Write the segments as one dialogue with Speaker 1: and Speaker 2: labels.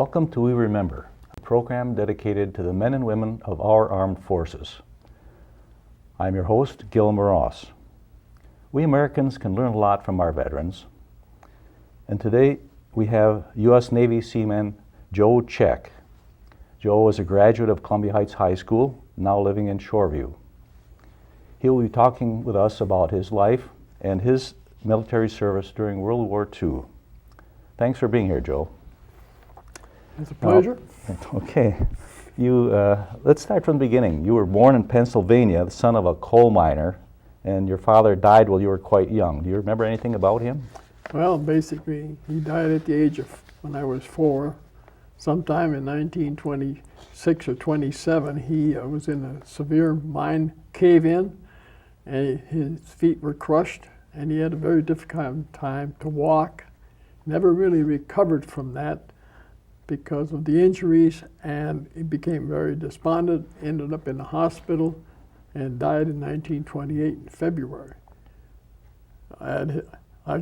Speaker 1: Welcome to We Remember, a program dedicated to the men and women of our armed forces. I'm your host, Gil Moros. We Americans can learn a lot from our veterans, and today we have U.S. Navy Seaman Joe Check. Joe is a graduate of Columbia Heights High School, now living in Shoreview. He will be talking with us about his life and his military service during World War II. Thanks for being here, Joe.
Speaker 2: It's a pleasure.
Speaker 1: Okay. Let's start from the beginning. You were born in Pennsylvania, the son of a coal miner, and your father died while you were quite young. Do you remember anything about him?
Speaker 2: Well, basically, he died at the age of, when I was 4. Sometime in 1926 or 27, he was in a severe mine cave-in, and his feet were crushed, and he had a very difficult time to walk. Never really recovered from that because of the injuries, and he became very despondent, ended up in the hospital, and died in 1928 in February. I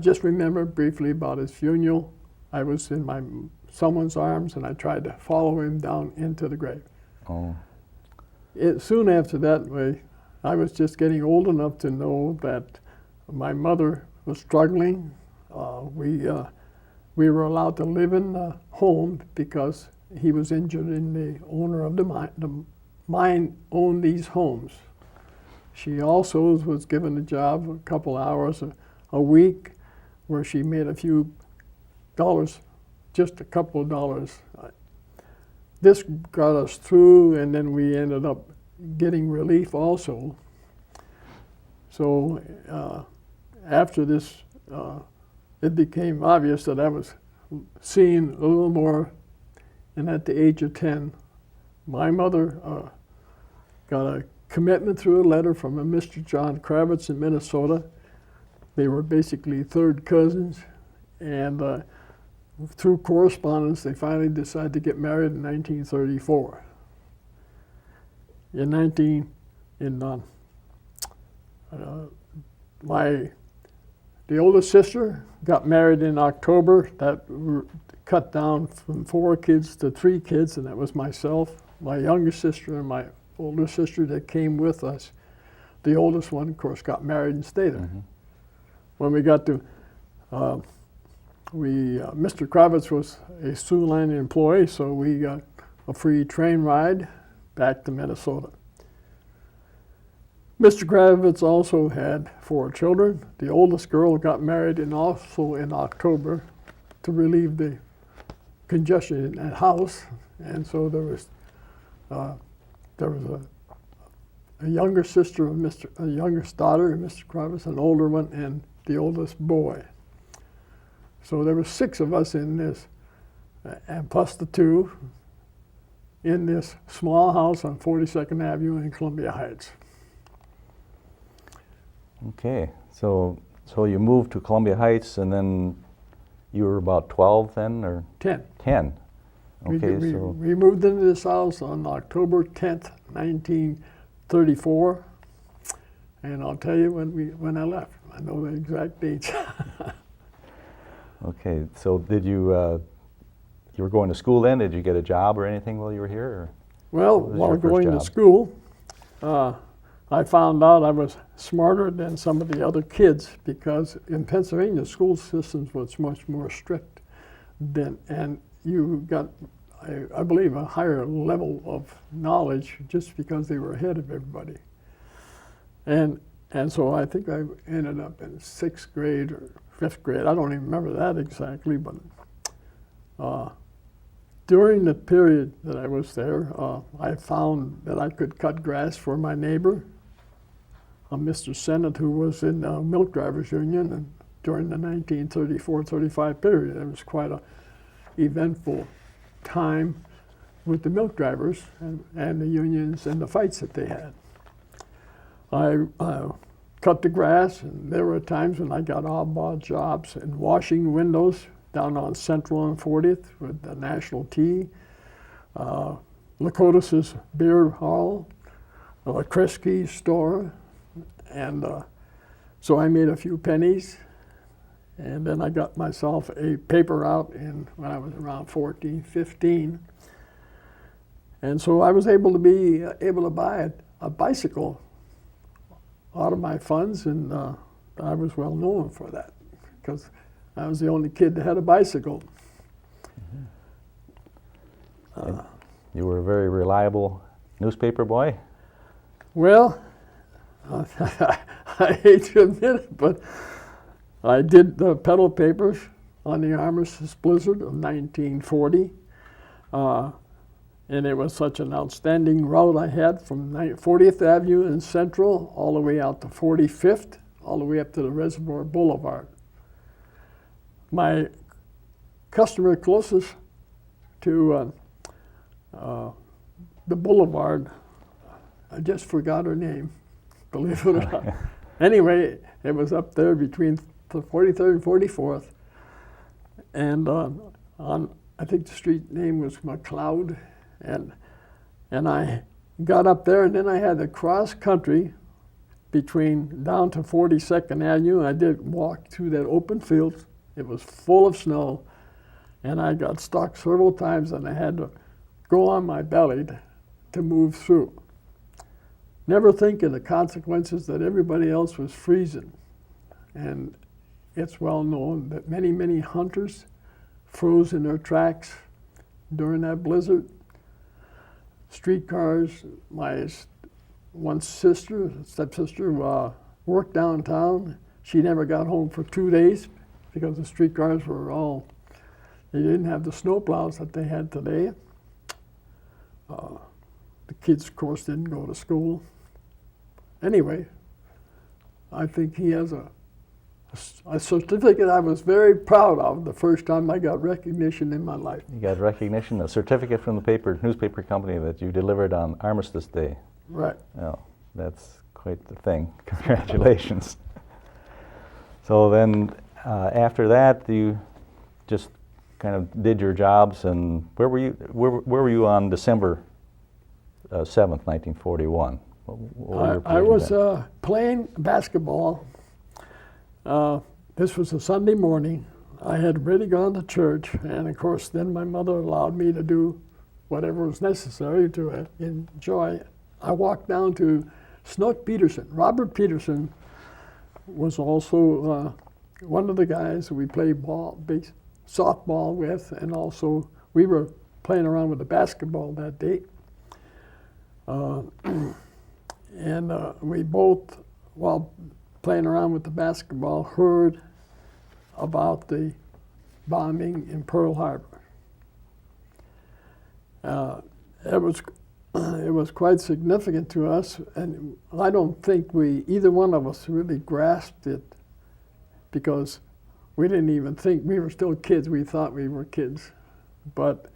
Speaker 2: just remember briefly about his funeral. I was in someone's arms, and I tried to follow him down into the grave.
Speaker 1: Oh.
Speaker 2: Soon after that, I was just getting old enough to know that my mother was struggling. We were allowed to live in the home because he was injured, and the owner of the mine owned these homes. She also was given a job, a couple hours a week, where she made a few dollars, just a couple of dollars. This got us through, and then we ended up getting relief also. So after this, it became obvious that I was seeing a little more, and at the age of 10, my mother got a commitment through a letter from a Mr. John Kravitz in Minnesota. They were basically third cousins, and through correspondence, they finally decided to get married in 1934. The oldest sister got married in October. That cut down from 4 kids to 3 kids, and that was myself, my younger sister, and my older sister that came with us. The oldest one, of course, got married and stayed there. Mm-hmm. When we got to, Mr. Kravitz was a Sioux Line employee, so we got a free train ride back to Minnesota. Mr. Kravitz also had 4 children. The oldest girl got married also in October to relieve the congestion in that house, and so there was a younger sister of a youngest daughter of Mr. Kravitz, an older one, and the oldest boy. So there were 6 of us in this, and plus the 2 in this small house on 42nd Avenue in Columbia Heights.
Speaker 1: Okay, so you moved to Columbia Heights, and then you were about 12 then, or?
Speaker 2: 10.
Speaker 1: 10. Okay,
Speaker 2: we moved into this house on October 10th, 1934, and I'll tell you when I left. I know the exact dates.
Speaker 1: Okay, so did you were going to school then? Did you get a job or anything while you were here? Or
Speaker 2: well, while going to school, I found out I was smarter than some of the other kids, because in Pennsylvania, the school systems was much more strict and you got, I believe, a higher level of knowledge just because they were ahead of everybody. And so I think I ended up in 6th grade or 5th grade. I don't even remember that exactly, but during the period that I was there, I found that I could cut grass for my neighbor, Mr. Sennett, who was in the Milk Drivers Union, and during the 1934-35 period. It was quite an eventful time with the milk drivers and the unions and the fights that they had. I cut the grass, and there were times when I got odd jobs in washing windows down on Central and 40th with the National Tea, Lakotas's Beer Hall, the Kreski's store, and so I made a few pennies, And then I got myself a paper route when I was around 14, 15. And so I was able to buy a bicycle out of my funds, and I was well known for that because I was the only kid that had a bicycle.
Speaker 1: You were a very reliable newspaper boy?
Speaker 2: Well, I hate to admit it, but I did the pedal papers on the Armistice blizzard of 1940. And it was such an outstanding route I had from 40th Avenue in Central all the way out to 45th, all the way up to the Reservoir Boulevard. My customer closest to the boulevard, I just forgot her name, believe it or not. Anyway, it was up there between the 43rd and 44th. And I think the street name was McLeod. And I got up there, and then I had to cross country down to 42nd Avenue. I did walk through that open field. It was full of snow, and I got stuck several times, and I had to go on my belly to move through. Never thinking the consequences that everybody else was freezing. And it's well known that many, many hunters froze in their tracks during that blizzard. Streetcars, my one stepsister, worked downtown. She never got home for 2 days because the streetcars they didn't have the snowplows that they had today. The kids, of course, didn't go to school. Anyway, I think he has a certificate I was very proud of the first time I got recognition in my life.
Speaker 1: You got recognition, a certificate from the newspaper company that you delivered on Armistice Day.
Speaker 2: Right.
Speaker 1: Oh, that's quite the thing. Congratulations. So then, after that, you just kind of did your jobs, and where were you on December 7th, 1941?
Speaker 2: I was playing basketball. This was a Sunday morning. I had already gone to church, and of course then my mother allowed me to do whatever was necessary to enjoy. I walked down to Snook Peterson. Robert Peterson was also one of the guys we played softball with, and also we were playing around with the basketball that day. And we both, while playing around with the basketball, heard about the bombing in Pearl Harbor. It was quite significant to us, and I don't think either one of us really grasped it because we didn't even think we were still kids. We thought we were kids, but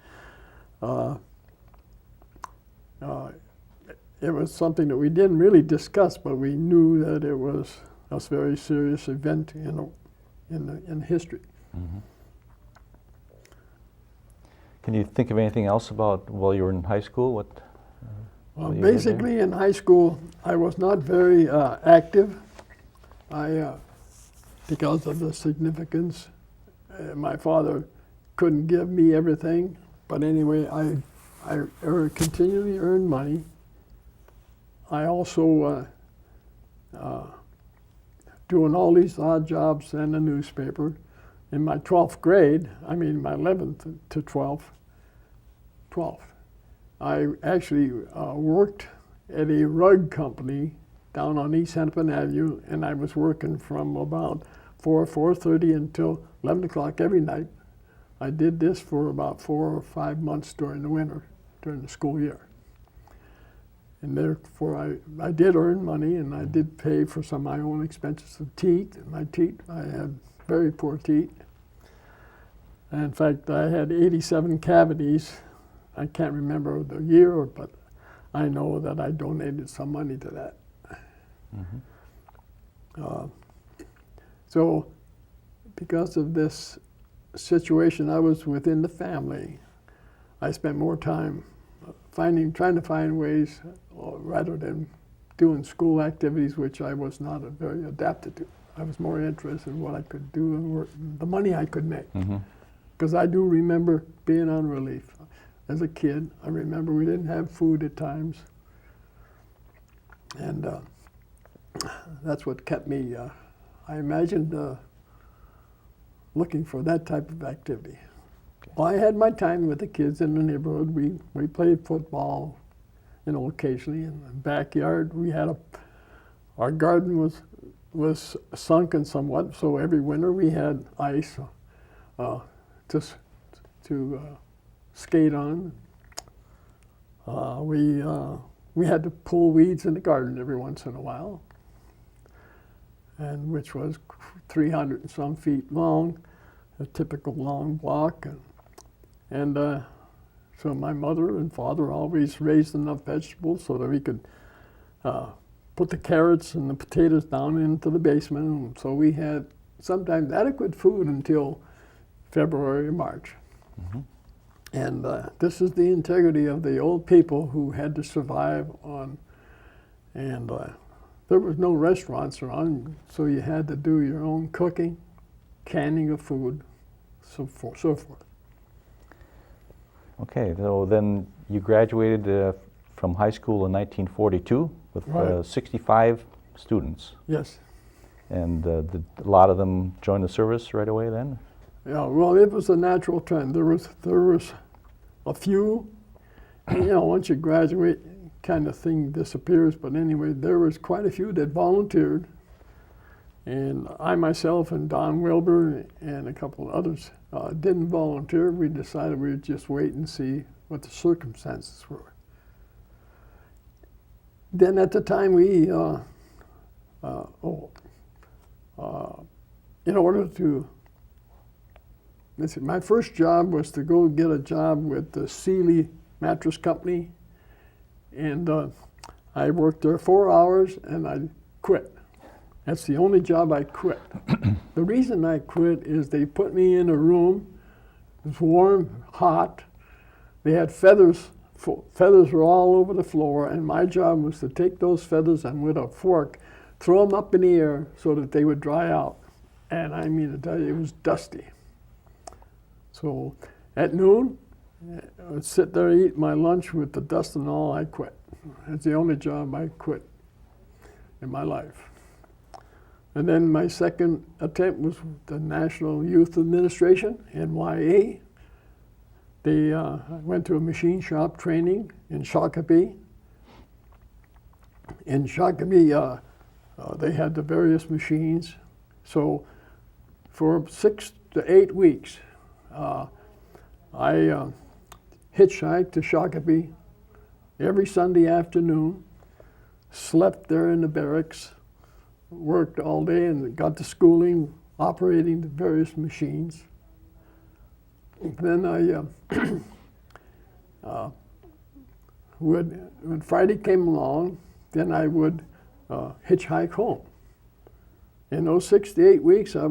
Speaker 2: it was something that we didn't really discuss, but we knew that it was a very serious event in history.
Speaker 1: Mm-hmm. Can you think of anything else about while you were in high school?
Speaker 2: Well, basically in high school, I was not very active. Because of the significance, my father couldn't give me everything. But anyway, I continually earned money. I also doing all these odd jobs in the newspaper. In my 12th grade, my 11th to 12th, I actually worked at a rug company down on East Hennepin Avenue, and I was working from about 4:30 until 11 o'clock every night. I did this for about 4 or 5 months during the winter, during the school year. And therefore, I did earn money, and I did pay for some of my own expenses of teeth. My teeth, I had very poor teeth. And in fact, I had 87 cavities. I can't remember the year, but I know that I donated some money to that. Mm-hmm. So, because of this situation, I was within the family. I spent more time trying to find ways rather than doing school activities, which I was not very adapted to. I was more interested in what I could do and the money I could make.
Speaker 1: Mm-hmm.
Speaker 2: Because I do remember being on relief. As a kid, I remember we didn't have food at times. And that's what kept me, I imagined looking for that type of activity.
Speaker 1: Okay.
Speaker 2: Well, I had my time with the kids in the neighborhood. We played football, occasionally in the backyard. We had our garden was sunken somewhat, so every winter we had ice just to skate on. We had to pull weeds in the garden every once in a while, and which was 300 and some feet long, a typical long block, and so my mother and father always raised enough vegetables so that we could put the carrots and the potatoes down into the basement, and so we had sometimes adequate food until February or March.
Speaker 1: Mm-hmm.
Speaker 2: And this is the integrity of the old people who had to survive on, and there was no restaurants around, so you had to do your own cooking, canning of food, so forth.
Speaker 1: Okay, so then you graduated from high school in 1942 with
Speaker 2: Right.
Speaker 1: 65 students.
Speaker 2: Yes.
Speaker 1: And did a lot of them join the service right away then?
Speaker 2: Yeah, well, it was a natural trend. There was a few, once you graduate, kind of thing disappears. But anyway, there was quite a few that volunteered, and I myself and Don Wilbur and a couple of others didn't volunteer. We decided we would just wait and see what the circumstances were. Then at the time we, in order to. My first job was to go get a job with the Sealy Mattress Company, and I worked there 4 hours and I quit. That's the only job I quit. The reason I quit is they put me in a room. It was warm, hot. They had feathers. Feathers were all over the floor, and my job was to take those feathers and with a fork throw them up in the air so that they would dry out. And I mean to tell you, it was dusty. So at noon, I would sit there and eat my lunch with the dust and all. I quit. That's the only job I quit in my life. And then my second attempt was with the National Youth Administration, NYA. I went to a machine shop training in Shakopee. In Shakopee, they had the various machines. So for 6 to 8 weeks, I hitchhiked to Shakopee every Sunday afternoon, slept there in the barracks, worked all day and got the schooling operating the various machines. Then when Friday came along, then I would hitchhike home. In those 6 to 8 weeks, I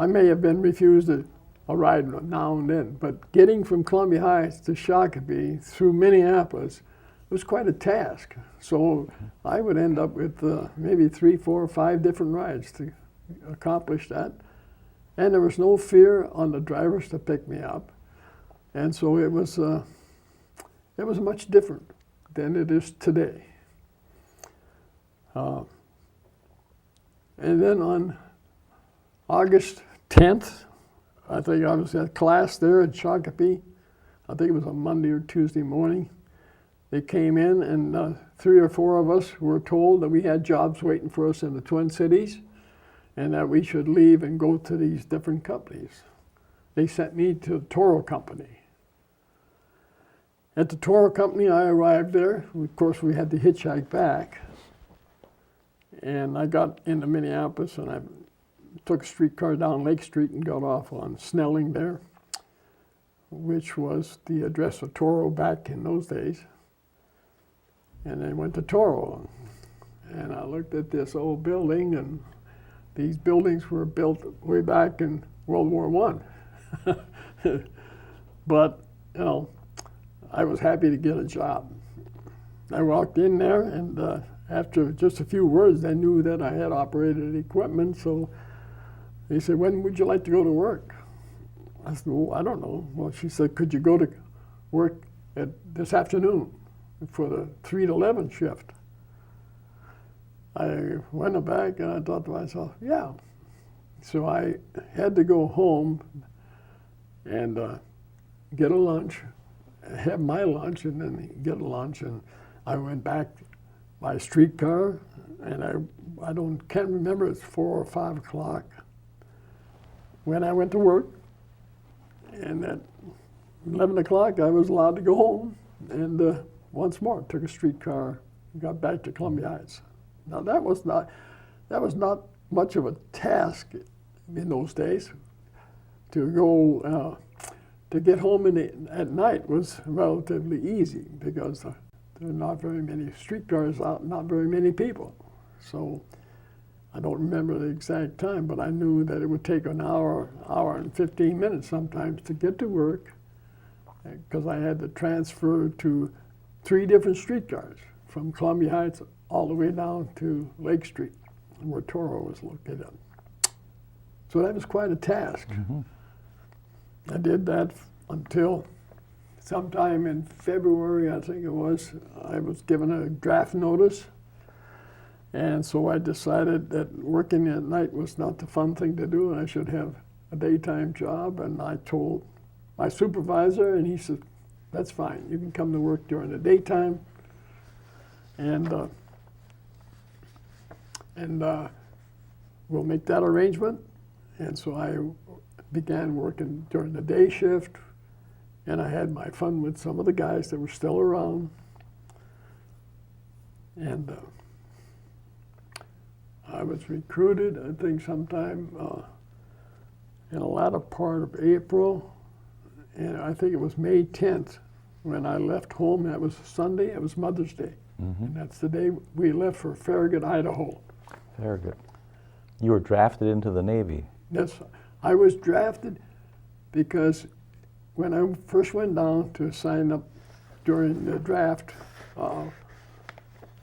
Speaker 2: may have been refused a ride now and then, but getting from Columbia Heights to Shakopee through Minneapolis was quite a task. So I would end up with maybe 3, 4, 5 different rides to accomplish that. And there was no fear on the drivers to pick me up. And so it was much different than it is today. And then on August 10th, I think I was at class there at Shakopee. I think it was a Monday or Tuesday morning. They came in, and 3 or 4 of us were told that we had jobs waiting for us in the Twin Cities and that we should leave and go to these different companies. They sent me to the Toro company. At the Toro company, I arrived there. Of course, we had to hitchhike back. And I got into Minneapolis, and I took a streetcar down Lake Street and got off on Snelling there, which was the address of Toro back in those days. And I went to Toro, and I looked at this old building, and these buildings were built way back in World War I. But, I was happy to get a job. I walked in there, and after just a few words, they knew that I had operated equipment, so they said, when would you like to go to work? I said, well, I don't know. Well, she said, could you go to work this afternoon for the 3 to 11 shift? I went back and I thought to myself, yeah. So I had to go home and get a lunch, have my lunch, and then get a lunch. And I went back by streetcar, and can't remember, it's 4 or 5 o'clock when I went to work. And at 11 o'clock, I was allowed to go home, and once more took a streetcar and got back to Columbia Heights. Now that was not much of a task in those days. To go to get home at night was relatively easy because there are not very many streetcars out, not very many people. So I don't remember the exact time, but I knew that it would take an hour and 15 minutes sometimes to get to work, because I had to transfer to 3 different streetcars from Columbia Heights all the way down to Lake Street, where Toro was located. So that was quite a task.
Speaker 1: Mm-hmm.
Speaker 2: I did that until sometime in February, I think it was, I was given a draft notice. And so I decided that working at night was not the fun thing to do, and I should have a daytime job. And I told my supervisor, and he said, that's fine, you can come to work during the daytime. And we'll make that arrangement. And so I began working during the day shift, and I had my fun with some of the guys that were still around. And I was recruited, I think, sometime in the latter part of April, and I think it was May 10th when I left home. That was Sunday, it was Mother's Day. Mm-hmm. And that's the day we left for Farragut, Idaho.
Speaker 1: Farragut. You were drafted into the Navy.
Speaker 2: Yes, I was drafted because when I first went down to sign up during the draft,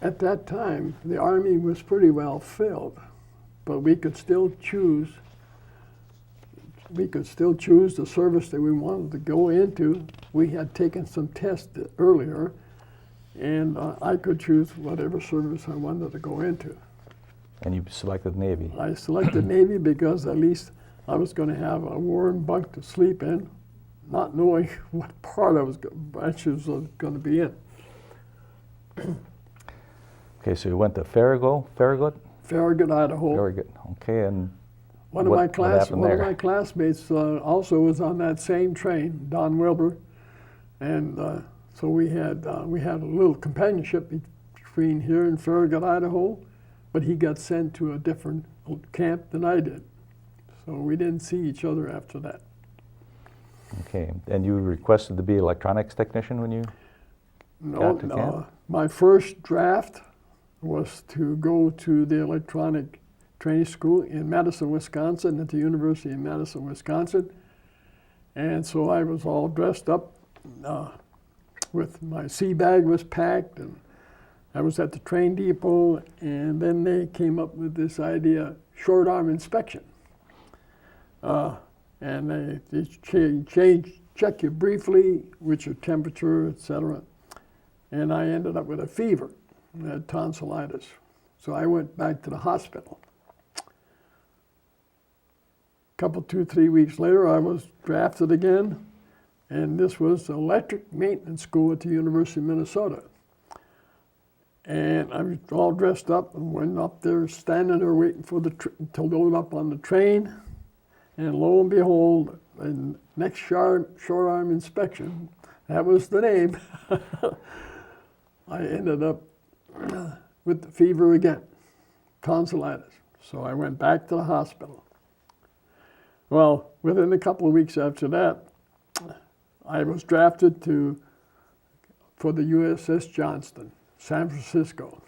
Speaker 2: at that time, the Army was pretty well filled, but we could still choose the service that we wanted to go into. We had taken some tests earlier, and I could choose whatever service I wanted to go into.
Speaker 1: And you selected Navy.
Speaker 2: I selected Navy because at least I was going to have a warm bunk to sleep in, not knowing what part branch I was going to be in.
Speaker 1: Okay, so you went to Farragut?
Speaker 2: Farragut, Idaho.
Speaker 1: Farragut, okay, and
Speaker 2: One of my classmates also was on that same train, Don Wilbur, and so we had a little companionship between here and Farragut, Idaho, but he got sent to a different camp than I did, so we didn't see each other after that.
Speaker 1: Okay, and you requested to be electronics technician when you got to camp?
Speaker 2: My first draft was to go to the electronic training school in Madison, Wisconsin, at the University of Madison, Wisconsin. And so I was all dressed up with my sea bag was packed, and I was at the train depot, and then they came up with this idea, short arm inspection. And they check you briefly with your temperature, etc. And I ended up with a fever. I had tonsillitis. So I went back to the hospital. 2-3 weeks later, I was drafted again, and this was the electric maintenance school at the University of Minnesota. And I was all dressed up and went up there, standing there waiting for to load up on the train. And lo and behold, the next short arm inspection, that was the name. I ended up with the fever again, tonsillitis. So I went back to the hospital. Well, within a couple of weeks after that, I was drafted for the U.S.S Johnston, San Francisco.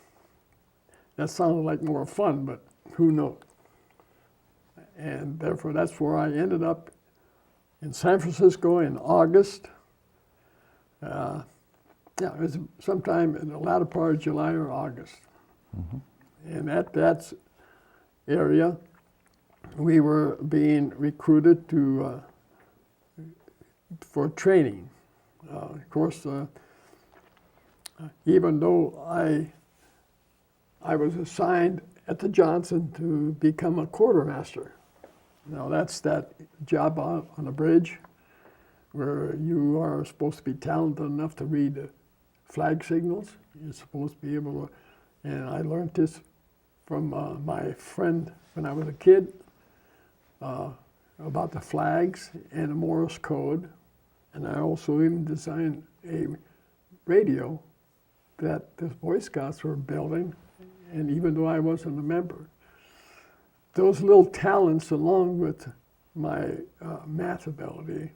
Speaker 2: That sounded like more fun, but who knows? And therefore, that's where I ended up in San Francisco in August. It was sometime in the latter part of July or August. And at that area, we were being recruited to for training. Of course, even though I was assigned at the Johnston to become a quartermaster. Now that's that job on a bridge where you are supposed to be talented enough to read the flag signals. You're supposed to be able to, and I learned this from my friend when I was a kid, about the flags and the Morse code. And I also even designed a radio that the Boy Scouts were building, and even though I wasn't a member, those little talents along with my math ability,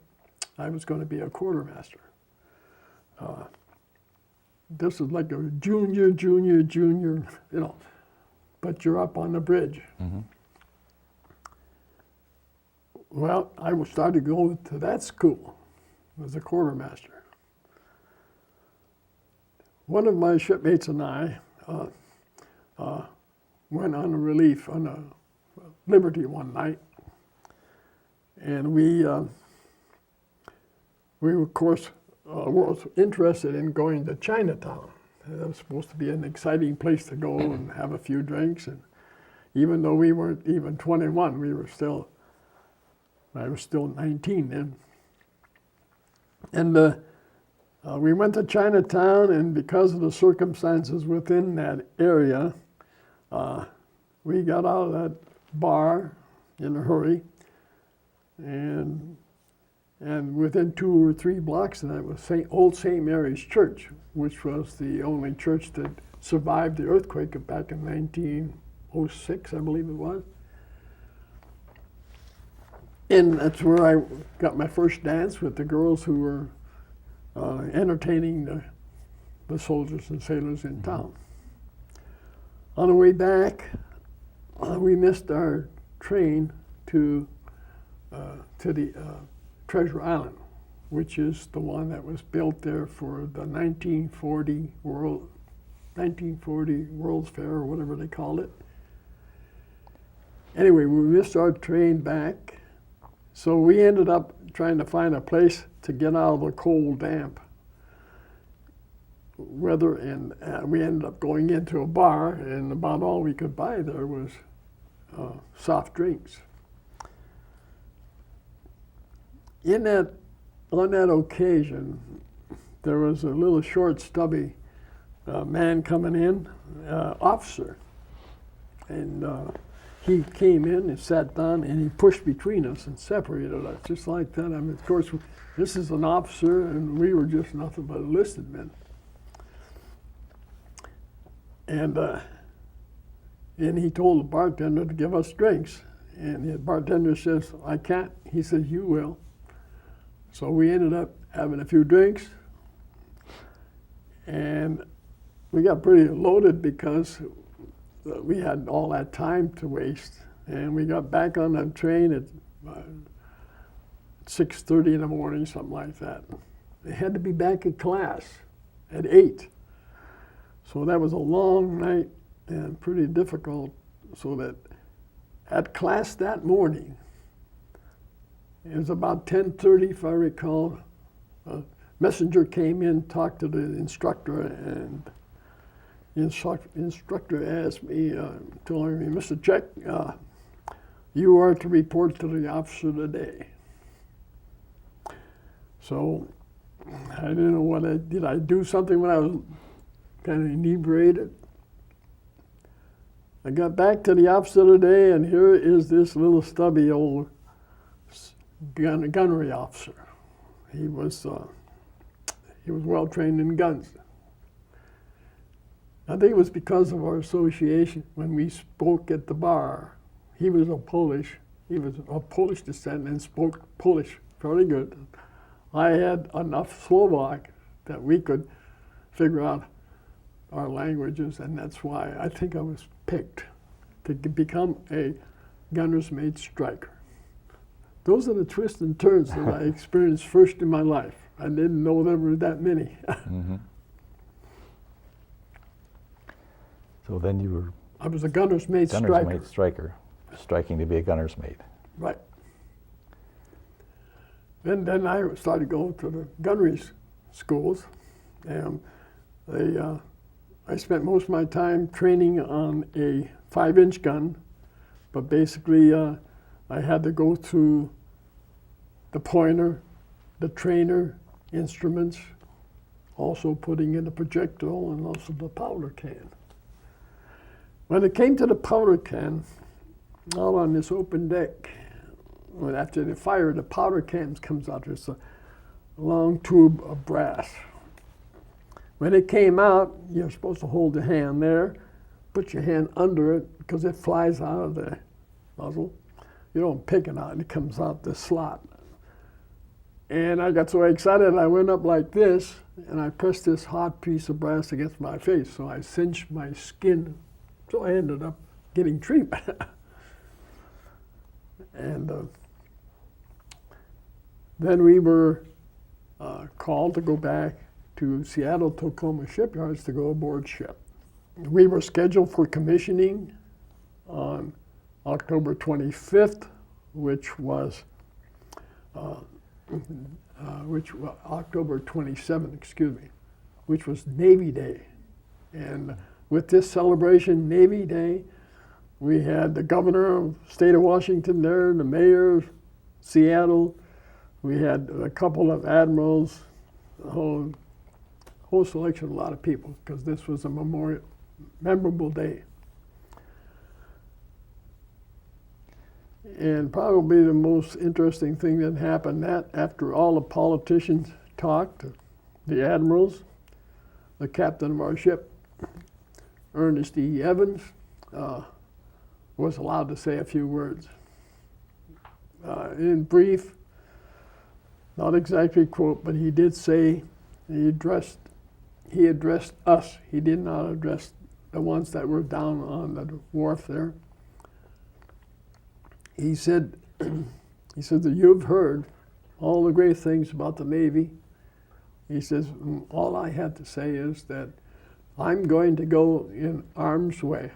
Speaker 2: I was going to be a quartermaster. This is like a junior, you know, but you're up on the bridge. Well, I started to go to that school as a quartermaster. One of my shipmates and I went on a relief on a Liberty one night, and we were, of course, were interested in going to Chinatown. It was supposed to be an exciting place to go and have a few drinks, and even though we weren't even 21, I was still 19 then. And we went to Chinatown, and because of the circumstances within that area, we got out of that bar in a hurry, and within 2 or 3 blocks of that was old St. Mary's Church, which was the only church that survived the earthquake back in 1906, I believe it was. And that's where I got my first dance with the girls who were entertaining the soldiers and sailors in town. On the way back, we missed our train to the Treasure Island, which is the one that was built there for the 1940 World's Fair, or whatever they called it. Anyway, we missed our train back, so we ended up trying to find a place to get out of the cold, damp weather, and we ended up going into a bar, and about all we could buy there was soft drinks. On that occasion, there was a little short, stubby man coming in, officer, and he came in and sat down, and he pushed between us and separated us, just like that. I mean, of course, this is an officer, and we were just nothing but enlisted men. And he told the bartender to give us drinks, and the bartender says, "I can't." He says, "You will." So we ended up having a few drinks, and we got pretty loaded because we had all that time to waste. And we got back on the train at 6:30 in the morning, something like that. They had to be back in class at 8. So that was a long night and pretty difficult, so that at class that morning, it was about 10:30, if I recall. A messenger came in, talked to the instructor, and the instructor asked me, telling me, "Mr. Check, you are to report to the officer today." So I didn't know did I do something when I was kind of inebriated? I got back to the officer today, and here is this little stubby old gunnery officer. He was well trained in guns. I think it was because of our association when we spoke at the bar. He was of Polish descent and spoke Polish very good. I had enough Slovak that we could figure out our languages, and that's why I think I was picked to become a gunner's mate striker. Those are the twists and turns that I experienced first in my life. I didn't know there were that many.
Speaker 1: Mm-hmm. So then you were
Speaker 2: I was a gunner's mate
Speaker 1: gunner's
Speaker 2: striker.
Speaker 1: mate striker, striking to be a gunner's mate.
Speaker 2: Right. Then I started going to the gunnery schools, and I spent most of my time training on a 5-inch gun, but basically I had to go through the pointer, the trainer, instruments, also putting in the projectile and also the powder can. When it came to the powder can, out on this open deck, when after they fire, the powder can comes out. There's a long tube of brass. When it came out, you're supposed to hold your hand there, put your hand under it because it flies out of the muzzle. You don't pick it out, it comes out the slot. And I got so excited, I went up like this, and I pressed this hot piece of brass against my face, so I cinched my skin, so I ended up getting treatment. And then we were called to go back to Seattle Tacoma shipyards to go aboard ship. We were scheduled for commissioning on October 25th, which was October 27th, excuse me, which was Navy Day. And with this celebration, Navy Day, we had the governor of the state of Washington there, the mayor of Seattle. We had a couple of admirals, a whole selection of a lot of people, because this was a memorable day. And probably the most interesting thing that happened that after all the politicians talked, the admirals, the captain of our ship, Ernest E. Evans, was allowed to say a few words. In brief, not exactly quote, but he did say, he addressed us. He did not address the ones that were down on the wharf there. He said that you've heard all the great things about the Navy. He says, all I had to say is that I'm going to go in harm's way.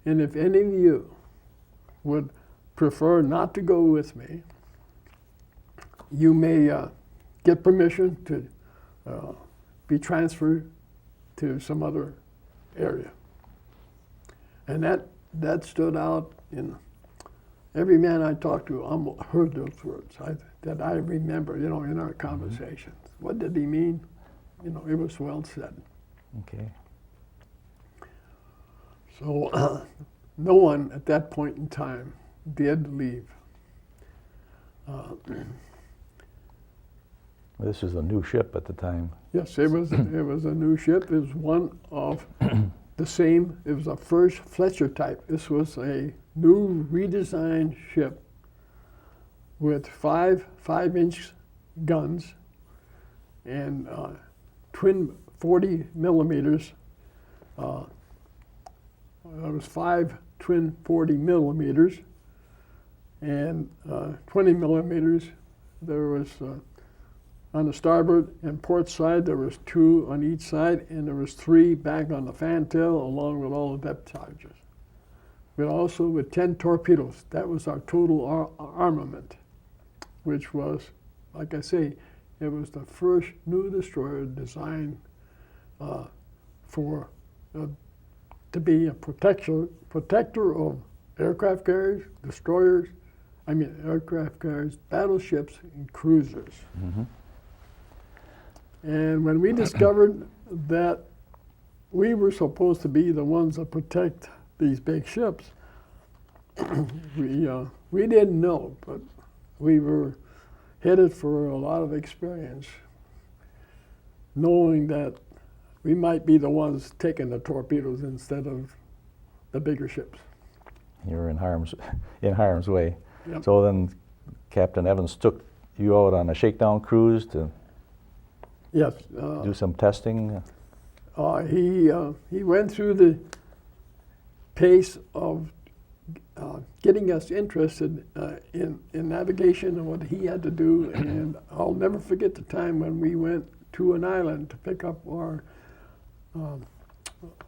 Speaker 2: And if any of you would prefer not to go with me, you may get permission to be transferred to some other area. And that stood out in every man I talked to heard those words that I remember, in our conversations. Mm-hmm. What did he mean? It was well said.
Speaker 1: Okay.
Speaker 2: So no one at that point in time did leave.
Speaker 1: This was a new ship at the time.
Speaker 2: Yes, it was a new ship. It was one of the same. It was a first Fletcher type. This was a new redesigned ship with 5-inch guns and twin 40 millimeters. There was 5 twin 40 millimeters and 20 millimeters. There was on the starboard and port side, there was 2 on each side, and there was 3 back on the fantail, along with all the depth charges. But also with 10 torpedoes. That was our total armament, which was, like I say, it was the first new destroyer designed to be a protector of aircraft carriers, aircraft carriers, battleships, and cruisers. Mm-hmm. And when we discovered that we were supposed to be the ones that protect these big ships, we didn't know, but we were headed for a lot of experience, knowing that we might be the ones taking the torpedoes instead of the bigger ships.
Speaker 1: You were in harm's way.
Speaker 2: Yep.
Speaker 1: So then Captain Evans took you out on a shakedown cruise to
Speaker 2: yes,
Speaker 1: do some testing?
Speaker 2: He went through the pace of getting us interested in navigation and what he had to do. And I'll never forget the time when we went to an island to pick up our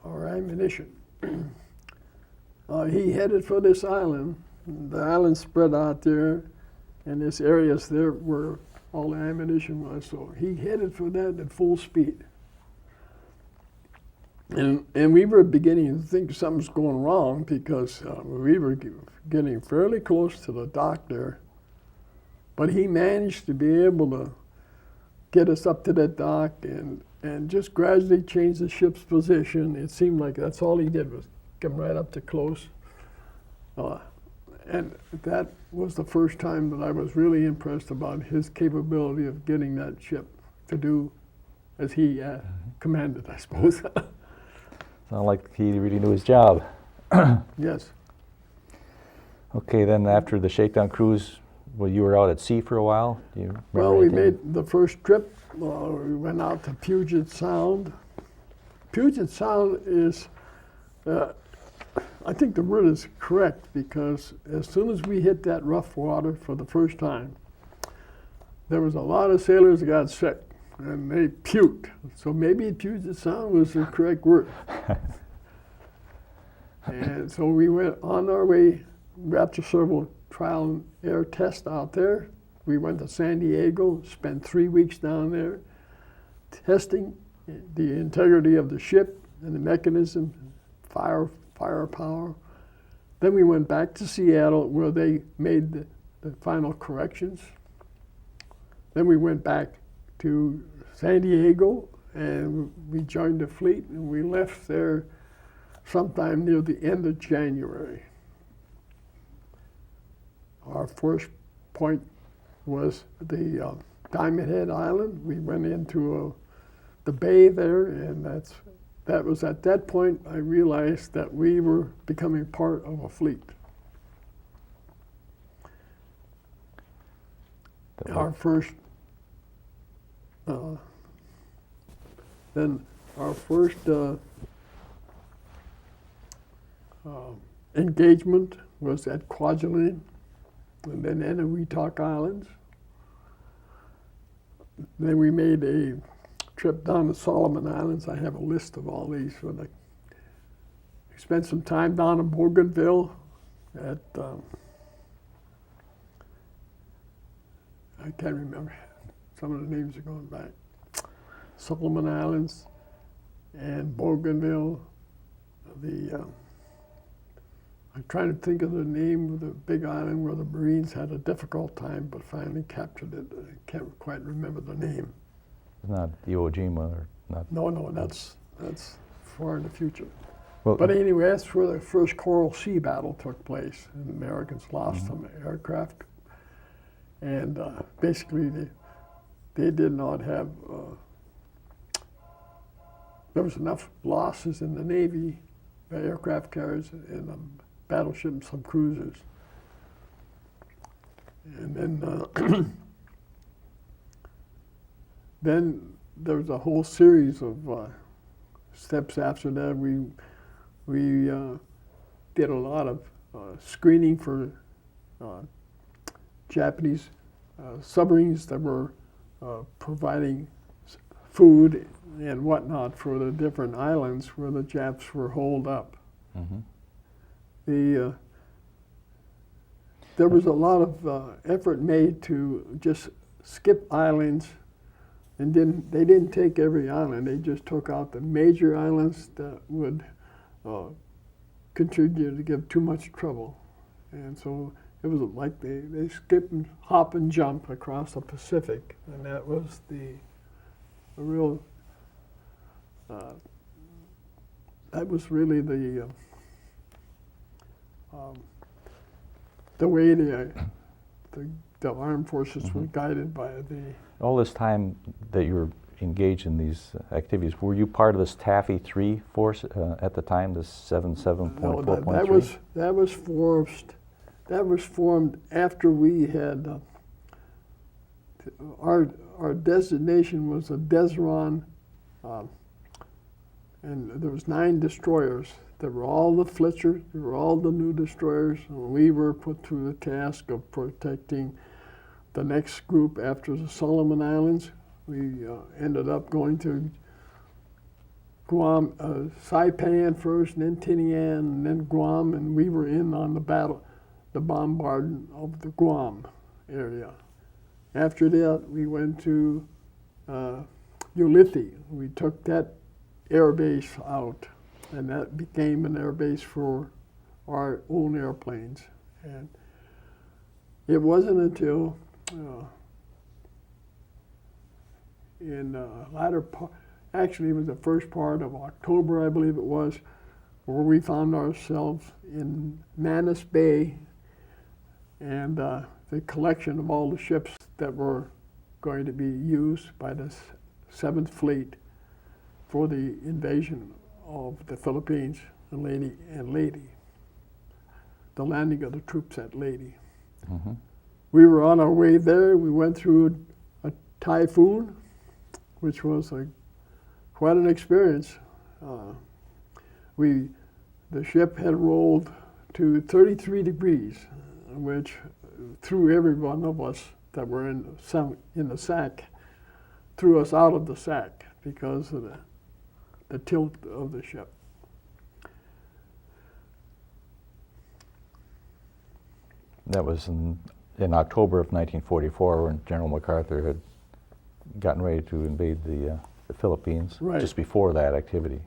Speaker 2: our ammunition. He headed for this island. The island spread out there, and this areas there where all the ammunition was. So he headed for that at full speed. And we were beginning to think something's going wrong because we were getting fairly close to the dock there. But he managed to be able to get us up to that dock and just gradually change the ship's position. It seemed like that's all he did was come right up to close. And that was the first time that I was really impressed about his capability of getting that ship to do as he commanded, I suppose.
Speaker 1: Sounded like he really knew his job.
Speaker 2: Yes.
Speaker 1: Okay, then after the shakedown cruise, well, you were out at sea for a while? Do you remember
Speaker 2: Well, we
Speaker 1: anything?
Speaker 2: made the first trip. We went out to Puget Sound. Puget Sound is, I think the word is correct, because as soon as we hit that rough water for the first time, there was a lot of sailors that got sick, and they puked. So maybe Puget Sound was the correct word. And so we went on our way after several trial and error tests out there. We went to San Diego, spent 3 weeks down there testing the integrity of the ship and the mechanism, firepower. Then we went back to Seattle where they made the final corrections. Then we went back to San Diego and we joined the fleet, and we left there sometime near the end of January. Our first point was the Diamond Head Island. We went into the bay there, and that was at that point I realized that we were becoming part of a fleet. Our first engagement was at Kwajalein, and then Eniwetok Islands. Then we made a trip down to Solomon Islands. I have a list of all these. We spent some time down in Bougainville at, I can't remember, some of the names are going back. Solomon Islands and Bougainville. I'm trying to think of the name of the big island where the Marines had a difficult time, but finally captured it. I can't quite remember the name.
Speaker 1: It's not Iwo Jima or not?
Speaker 2: No, that's far in the future.
Speaker 1: Well,
Speaker 2: But anyway, that's where the first Coral Sea battle took place, and the Americans lost some aircraft. And basically, they did not have, there was enough losses in the Navy, the aircraft carriers, and the battleships, some cruisers. And then, then there was a whole series of steps after that. We did a lot of screening for Japanese submarines that were providing food and whatnot for the different islands where the Japs were holed up.
Speaker 1: Mm-hmm.
Speaker 2: There was a lot of effort made to just skip islands, and they didn't take every island. They just took out the major islands that would contribute to give too much trouble. And so it was like they skip and hop and jump across the Pacific, and that was the real, that was really the way the armed forces were guided by the...
Speaker 1: All this time that you were engaged in these activities, were you part of this Taffy 3 force at the time, this 77.4.3?
Speaker 2: No, that was formed after we had, our designation was a Desron, and there was 9 destroyers. There were all the Fletcher, there were all the new destroyers, and we were put through the task of protecting the next group after the Solomon Islands. We ended up going Guam, Saipan first, and then Tinian, and then Guam, and we were in on the bombardment of the Guam area. After that, we went to Ulithi. We took that air base out, and that became an air base for our own airplanes. And it wasn't until in latter part, actually it was the first part of October, I believe it was, where we found ourselves in Manus Bay, and the collection of all the ships that were going to be used by the 7th Fleet for the invasion of the Philippines and Leyte, the landing of the troops at Leyte.
Speaker 1: Mm-hmm.
Speaker 2: We were on our way there. We went through a typhoon, which was quite an experience. The ship had rolled to 33 degrees, which threw every one of us that were in the sack, threw us out of the sack because of the tilt of the ship.
Speaker 1: That was in October of 1944 when General MacArthur had gotten ready to invade the Philippines,
Speaker 2: right.
Speaker 1: Just before that activity.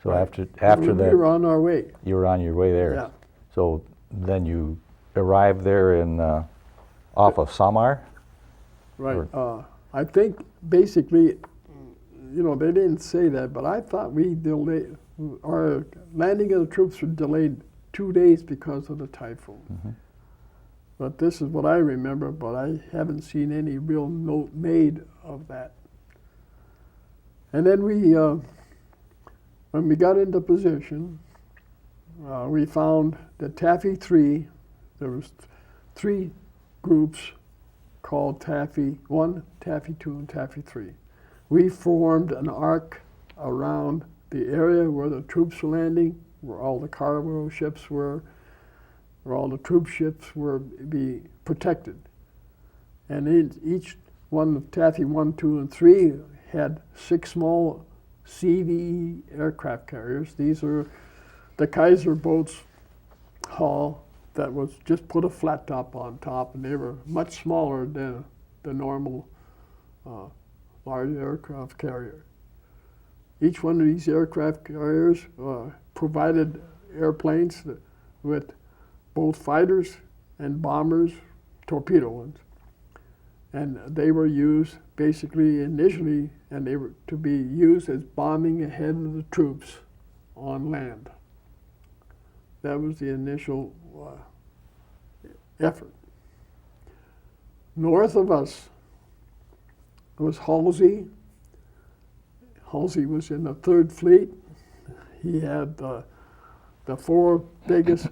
Speaker 1: So
Speaker 2: right.
Speaker 1: after
Speaker 2: we
Speaker 1: that,
Speaker 2: were on our way.
Speaker 1: You were on your way there.
Speaker 2: Yeah.
Speaker 1: So then you arrived there in off of Samar?
Speaker 2: Right. I think basically, they didn't say that, but I thought our landing of the troops was delayed 2 days because of the typhoon.
Speaker 1: Mm-hmm.
Speaker 2: But this is what I remember, but I haven't seen any real note made of that. And then when we got into position, we found that Taffy 3, there was 3 groups called Taffy 1, Taffy 2, and Taffy 3. We formed an arc around the area where the troops were landing, where all the cargo ships were, where all the troop ships were be protected. And each one of Taffy 1, 2, and 3 had 6 small CVE aircraft carriers. These are the Kaiser boats hull that was just put a flat top on top, and they were much smaller than the normal large aircraft carrier. Each one of these aircraft carriers provided airplanes with both fighters and bombers, torpedo ones. And they were used basically initially, and they were to be used as bombing ahead of the troops on land. That was the initial effort. North of us was Halsey. Halsey was in the 3rd Fleet. He had the 4 biggest,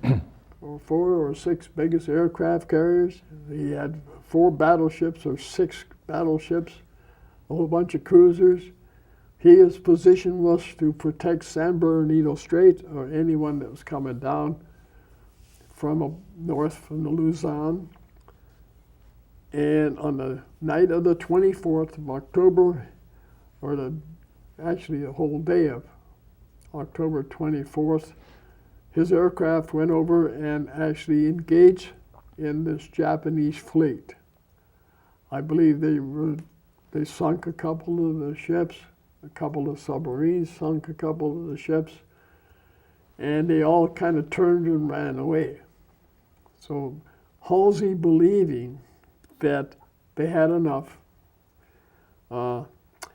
Speaker 2: or 4 or 6 biggest aircraft carriers. He had 4 battleships or 6 battleships, a whole bunch of cruisers. His position was to protect San Bernardino Strait or anyone that was coming down from north from the Luzon. And on the night of the 24th of October, or actually the whole day of October 24th, his aircraft went over and actually engaged in this Japanese fleet. I believe they sunk a couple of the ships, a couple of submarines sunk a couple of the ships, and they all kind of turned and ran away. So Halsey, believing that they had enough,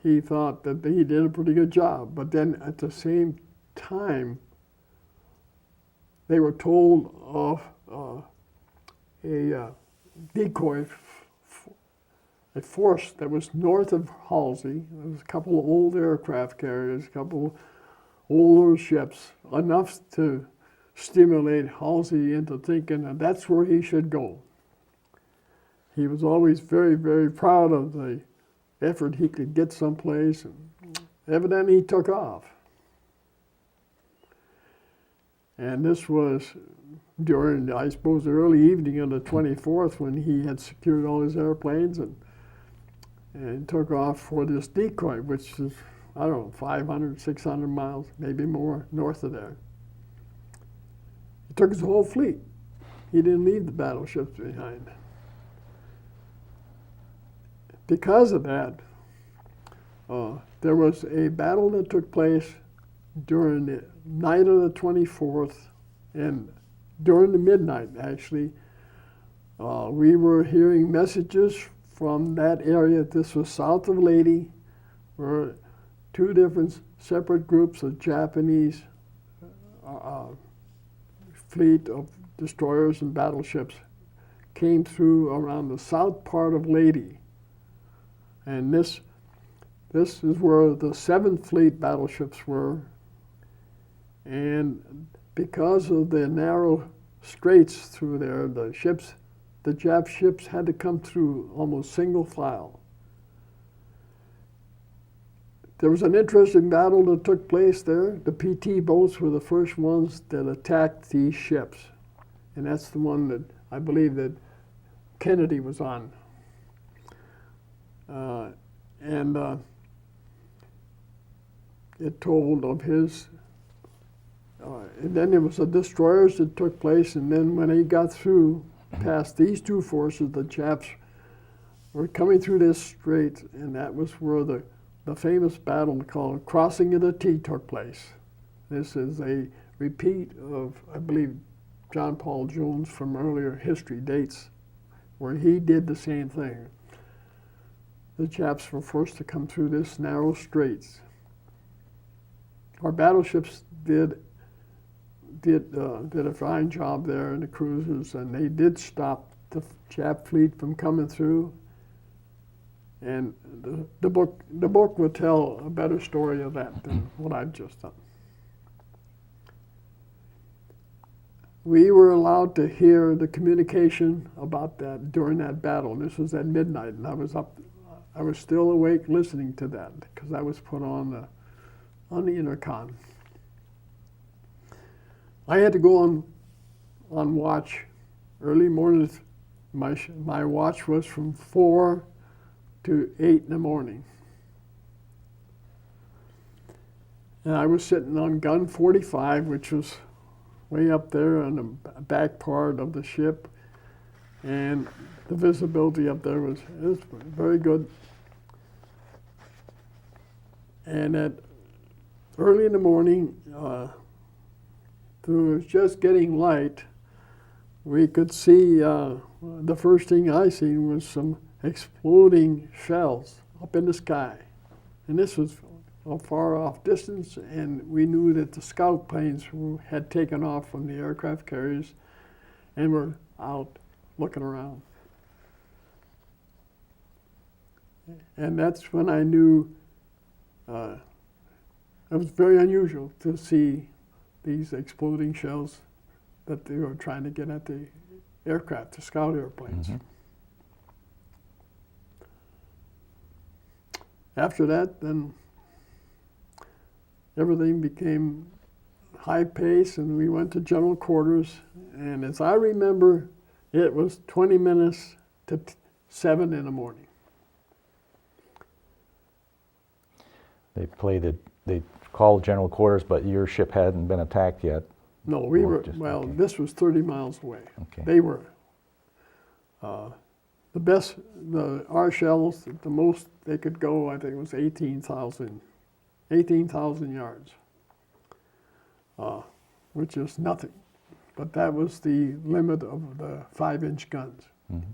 Speaker 2: he thought that he did a pretty good job. But then at the same time, they were told of a decoy a force that was north of Halsey. There was a couple of old aircraft carriers, a couple of older ships, enough to stimulate Halsey into thinking that that's where he should go. He was always very, very proud of the effort he could get someplace, and evidently he took off. And this was during, I suppose, the early evening of the 24th, when he had secured all his airplanes and took off for this decoy, which I don't know, 500, 600 miles, maybe more, north of there. He took his whole fleet. He didn't leave the battleships behind. Because of that, there was a battle that took place during the night of the 24th, and during the midnight, actually. We were hearing messages from that area. This was south of Leyte, where two different separate groups of Japanese fleet of destroyers and battleships came through around the south part of Leyte. And this is where the 7th Fleet battleships were. And because of the narrow straits through there, the Jap ships had to come through almost single file. There was an interesting battle that took place there. The PT boats were the first ones that attacked these ships. And that's the one that I believe that Kennedy was on. It told of his, and then there was the destroyers that took place, and then when he got through past these two forces, the Japs were coming through this strait, and that was where the famous battle called Crossing of the T took place. This is a repeat of, I believe, John Paul Jones from earlier history dates, where he did the same thing. The Japs were forced to come through this narrow straits. Our battleships did a fine job there in the cruisers, and they did stop the Jap fleet from coming through. And the book will tell a better story of that than what I've just done. We were allowed to hear the communication about that during that battle. This was at midnight, and I was still awake listening to that because I was put on the intercom. I had to go on watch early mornings. My watch was from 4 to 8 in the morning. And I was sitting on gun 45, which was way up there on the back part of the ship. And the visibility up there was very good. And at early in the morning, it was just getting light. We could see, the first thing I seen was some exploding shells up in the sky. And this was a far off distance, and we knew that the scout planes had taken off from the aircraft carriers and were out looking around. And that's when I knew it was very unusual to see these exploding shells that they were trying to get at the aircraft, the scout airplanes. Mm-hmm. After that, then everything became high pace, and we went to general quarters. And as I remember, it was 20 minutes to 7 in the morning.
Speaker 1: They called general quarters, but your ship hadn't been attacked yet.
Speaker 2: No, we were, okay. This was 30 miles away.
Speaker 1: Okay.
Speaker 2: They were. Our shells, the most they could go, I think it was 18,000 yards, which is nothing. But that was the limit of the 5-inch guns. Mm-hmm.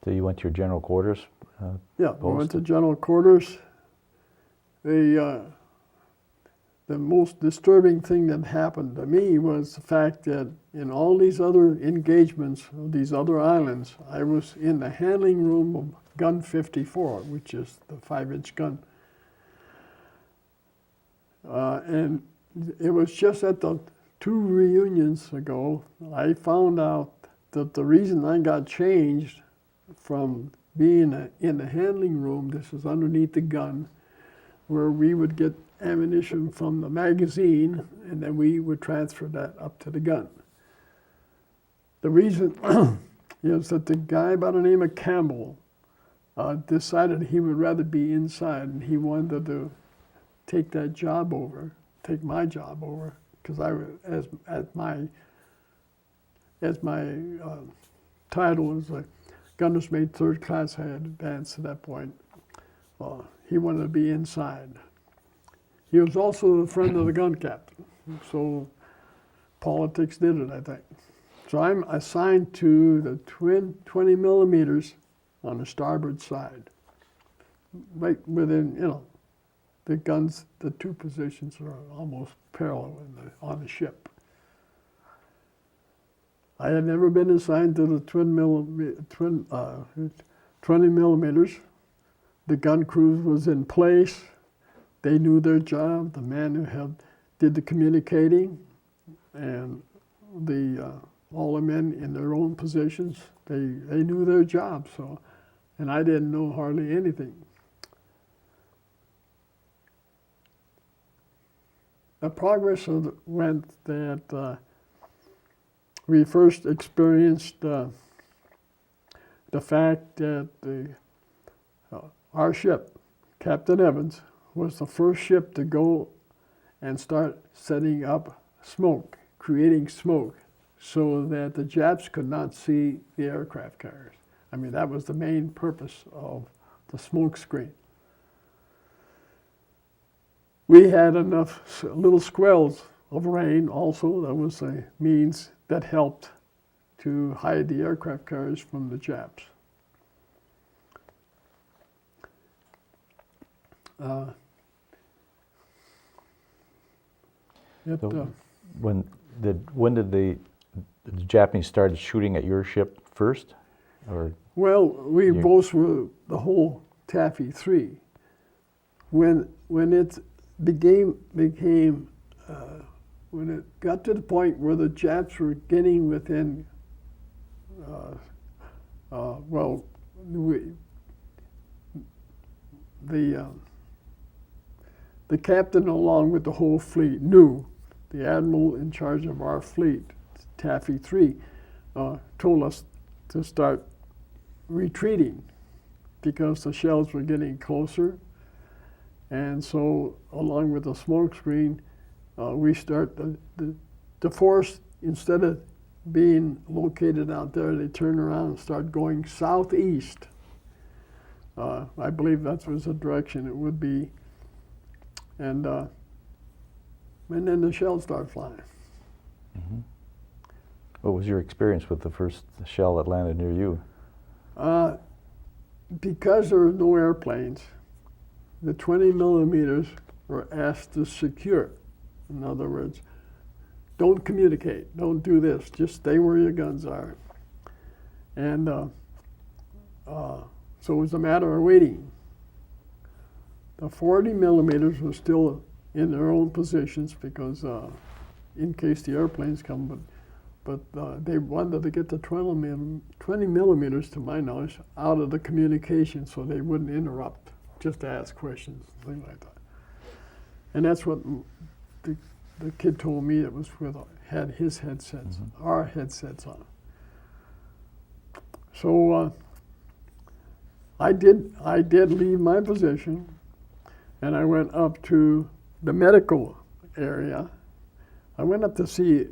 Speaker 1: So you went to your general quarters?
Speaker 2: Yeah, we went to general quarters. The most disturbing thing that happened to me was the fact that in all these other engagements of these other islands, I was in the handling room of gun 54, which is the 5-inch gun. And it was just at the 2 reunions ago, I found out that the reason I got changed from being in the handling room, this is underneath the gun, where we would get ammunition from the magazine, and then we would transfer that up to the gun. The reason is that the guy by the name of Campbell decided he would rather be inside, and he wanted to take that job over, take my job over, because I was as my title was a gunner's mate, third class. I had advanced to that point. He wanted to be inside. He was also a friend of the gun captain, so politics did it, I think. So I'm assigned to the twin 20 millimeters on the starboard side, right within, the guns, the two positions are almost parallel on the ship. I had never been assigned to the 20 millimeters. The gun crew was in place. They knew their job. The man who did the communicating, and all the men in their own positions, they knew their job. So, and I didn't know hardly anything. The progress went that we first experienced the fact that our ship, Captain Evans, was the first ship to go and start setting up smoke, creating smoke, so that the Japs could not see the aircraft carriers. I mean, that was the main purpose of the smoke screen. We had enough little squells of rain also. That was a means that helped to hide the aircraft carriers from the Japs.
Speaker 1: When did the Japanese started shooting at your ship first, or? Well,
Speaker 2: we both were the whole Taffy 3. When it became when it got to the point where the Japs were getting within, the captain, along with the whole fleet, knew. The admiral in charge of our fleet, Taffy 3, told us to start retreating because the shells were getting closer. And so, along with the smoke screen, we start the force, instead of being located out there, they turn around and start going southeast. I believe that was the direction it would be. And then the shells start flying.
Speaker 1: Mm-hmm. What was your experience with the first shell that landed near you?
Speaker 2: Because there were no airplanes, the 20 millimeters were asked to secure. In other words, don't communicate, don't do this, just stay where your guns are. And so it was a matter of waiting. The 40 millimeters were still in their own positions because in case the airplanes come, but they wanted to get the 20 millimeters, to my knowledge, out of the communication so they wouldn't interrupt, just to ask questions, things like that. And that's what the kid told me. It was had his headsets, mm-hmm. our headsets on. So I did leave my position, and I went up to the medical area. I went up to see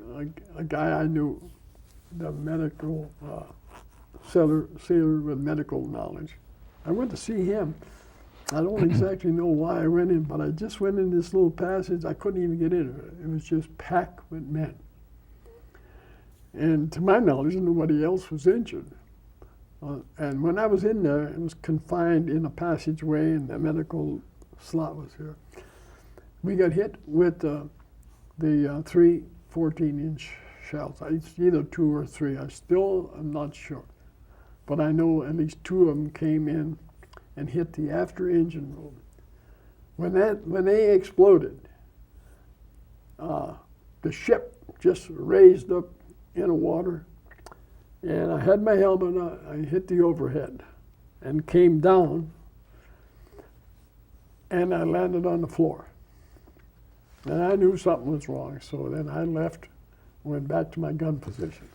Speaker 2: a guy I knew, the medical sailor with medical knowledge. I went to see him. I don't exactly know why I went in, but I just went in this little passage. I couldn't even get in. It was just packed with men. And to my knowledge, nobody else was injured. And when I was in there, it was confined in a passageway, and the medical slot was here. We got hit with the 3 14-inch shells. It's either 2 or 3. I still am not sure. But I know at least 2 of them came in and hit the after engine room. When they exploded, the ship just raised up in the water, and I had my helmet on. I hit the overhead and came down, and I landed on the floor. And I knew something was wrong, so then I left, went back to my gun position.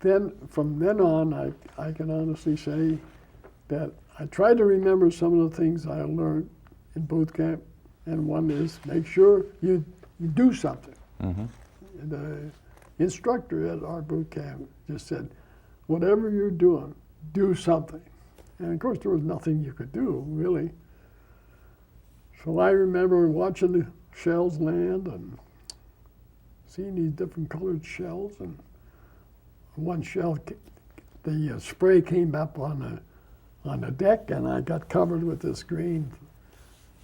Speaker 2: then, from then on, I can honestly say that I try to remember some of the things I learned in boot camp, and one is make sure you do something.
Speaker 1: Mm-hmm.
Speaker 2: The instructor at our boot camp just said, whatever you're doing, do something. And of course, there was nothing you could do, really. So I remember watching the shells land and seeing these different colored shells. And one shell, the spray came up on the deck, and I got covered with this green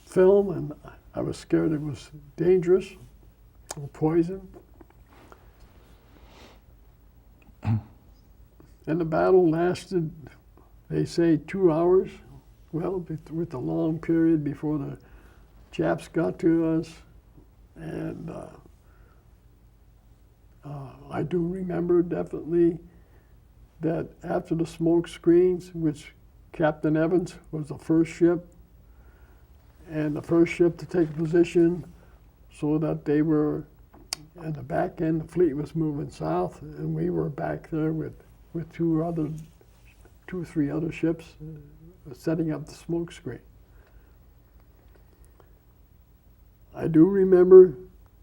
Speaker 2: film, and I was scared it was dangerous or poison. And the battle lasted, they say, 2 hours. Well, with the long period before the Japs got to us. And I do remember definitely that after the smoke screens, which Captain Evans was the first ship, and the first ship to take position so that they were at the back end, the fleet was moving south, and we were back there with two or three other ships setting up the smoke screen. I do remember,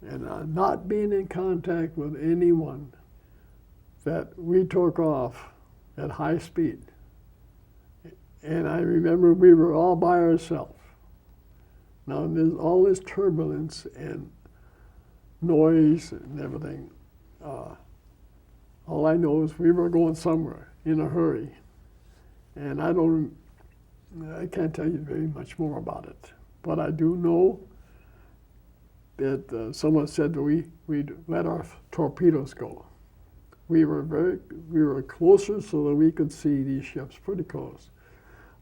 Speaker 2: and not being in contact with anyone, that we took off at high speed. And I remember we were all by ourselves. Now there's all this turbulence and noise and everything. All I know is we were going somewhere in a hurry. And I can't tell you very much more about it. But I do know that someone said that we'd let our torpedoes go. We were closer so that we could see these ships pretty close.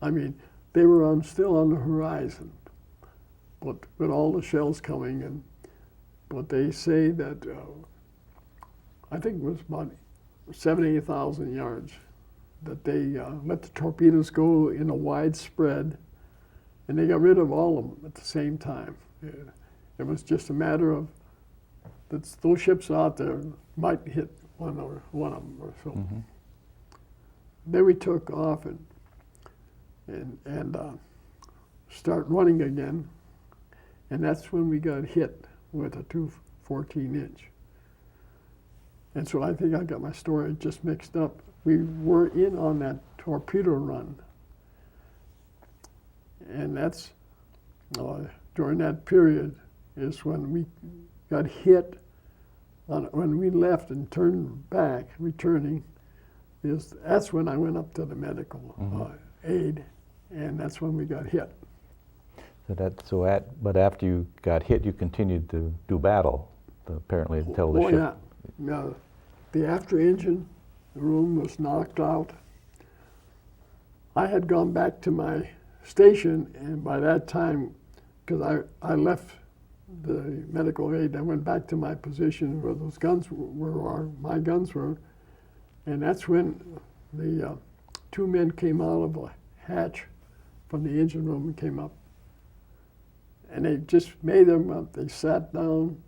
Speaker 2: I mean, they were still on the horizon, but with all the shells coming in. But they say that, I think it was about 78,000 yards, that they let the torpedoes go in a wide spread, and they got rid of all of them at the same time. It was just a matter of that those ships out there might hit one of them or so.
Speaker 1: Mm-hmm.
Speaker 2: Then we took off and start running again, and that's when we got hit with a 214-inch. And so I think I got my story just mixed up. We were in on that torpedo run, and that's during that period is when we got hit. When we left and turned back, returning, that's when I went up to the medical aid, and that's when we got hit.
Speaker 1: But after you got hit, you continued to do battle, apparently, until the ship.
Speaker 2: Yeah. The after engine room was knocked out. I had gone back to my station, and by that time, because I left the medical aid, I went back to my position where those guns were, my guns were, and that's when the two men came out of a hatch from the engine room and came up. And they just made them up. They sat down,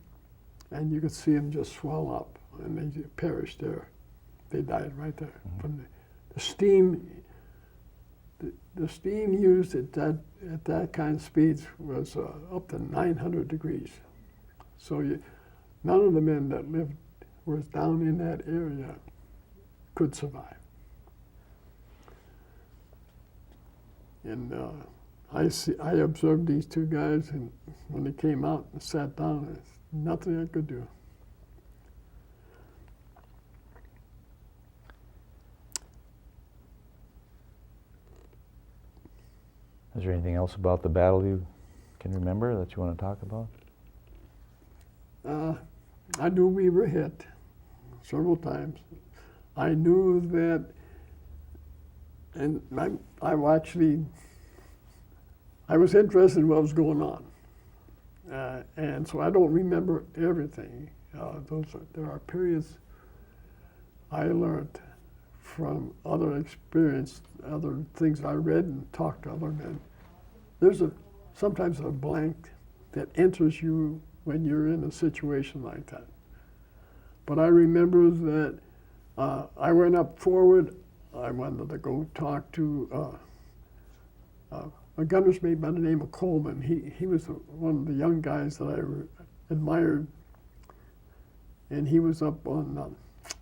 Speaker 2: and you could see them just swell up, and they perished there. They died right there. Mm-hmm. From the steam. The steam used at that kind of speeds was up to 900 degrees. So none of the men that was down in that area could survive. And I observed these two guys, and when they came out and sat down, there's nothing I could do.
Speaker 1: Is there anything else about the battle you can remember that you want to talk about?
Speaker 2: I knew we were hit several times. I knew that, and I was interested in what was going on. And so I don't remember everything. There are periods I learned from other experience, other things I read and talked to other men. There's sometimes a blank that enters you when you're in a situation like that. But I remember that I went up forward. I wanted to go talk to a gunner's mate by the name of Coleman. He was one of the young guys that I admired. And he was up on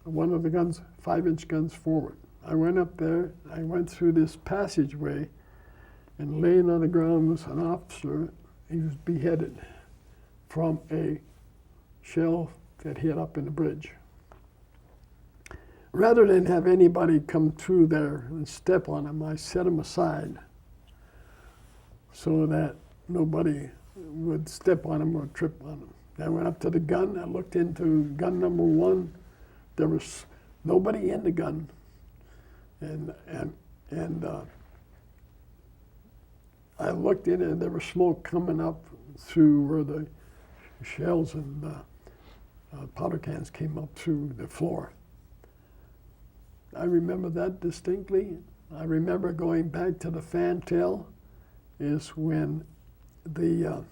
Speaker 2: one of the guns, 5-inch guns forward. I went up there, I went through this passageway, and laying on the ground was an officer. He was beheaded from a shell that hit up in the bridge. Rather than have anybody come through there and step on him, I set him aside so that nobody would step on him or trip on him. I went up to the gun. I looked into gun number 1. There was nobody in the gun, and I looked in and there was smoke coming up through where the shells and powder cans came up through the floor. I remember that distinctly. I remember going back to the fantail is when the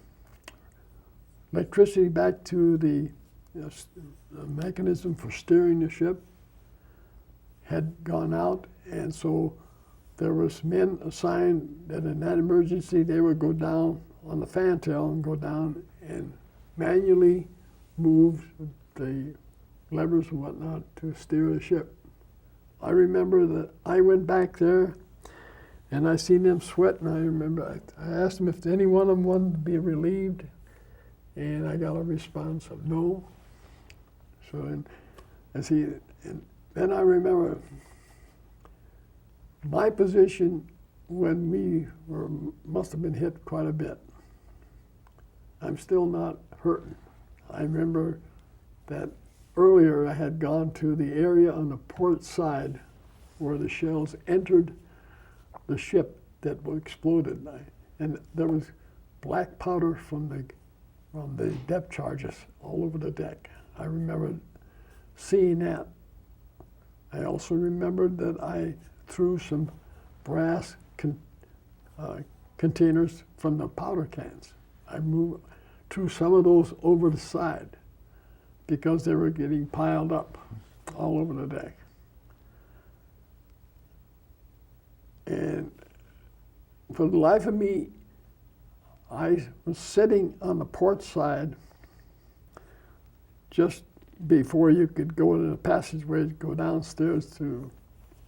Speaker 2: electricity back to the mechanism for steering the ship had gone out, and so there was men assigned that in that emergency they would go down on the fantail and go down and manually move the levers and whatnot to steer the ship. I remember that I went back there and I seen them sweat, and I remember I asked them if any one of them wanted to be relieved, and I got a response of no. So, and then I remember my position when we must have been hit quite a bit. I'm still not hurting. I remember that earlier I had gone to the area on the port side where the shells entered the ship that exploded, and there was black powder from the depth charges all over the deck. I remember seeing that. I also remembered that I threw some brass containers from the powder cans. I threw some of those over the side because they were getting piled up all over the deck. And for the life of me, I was sitting on the port side just before you could go to the passageway to go downstairs to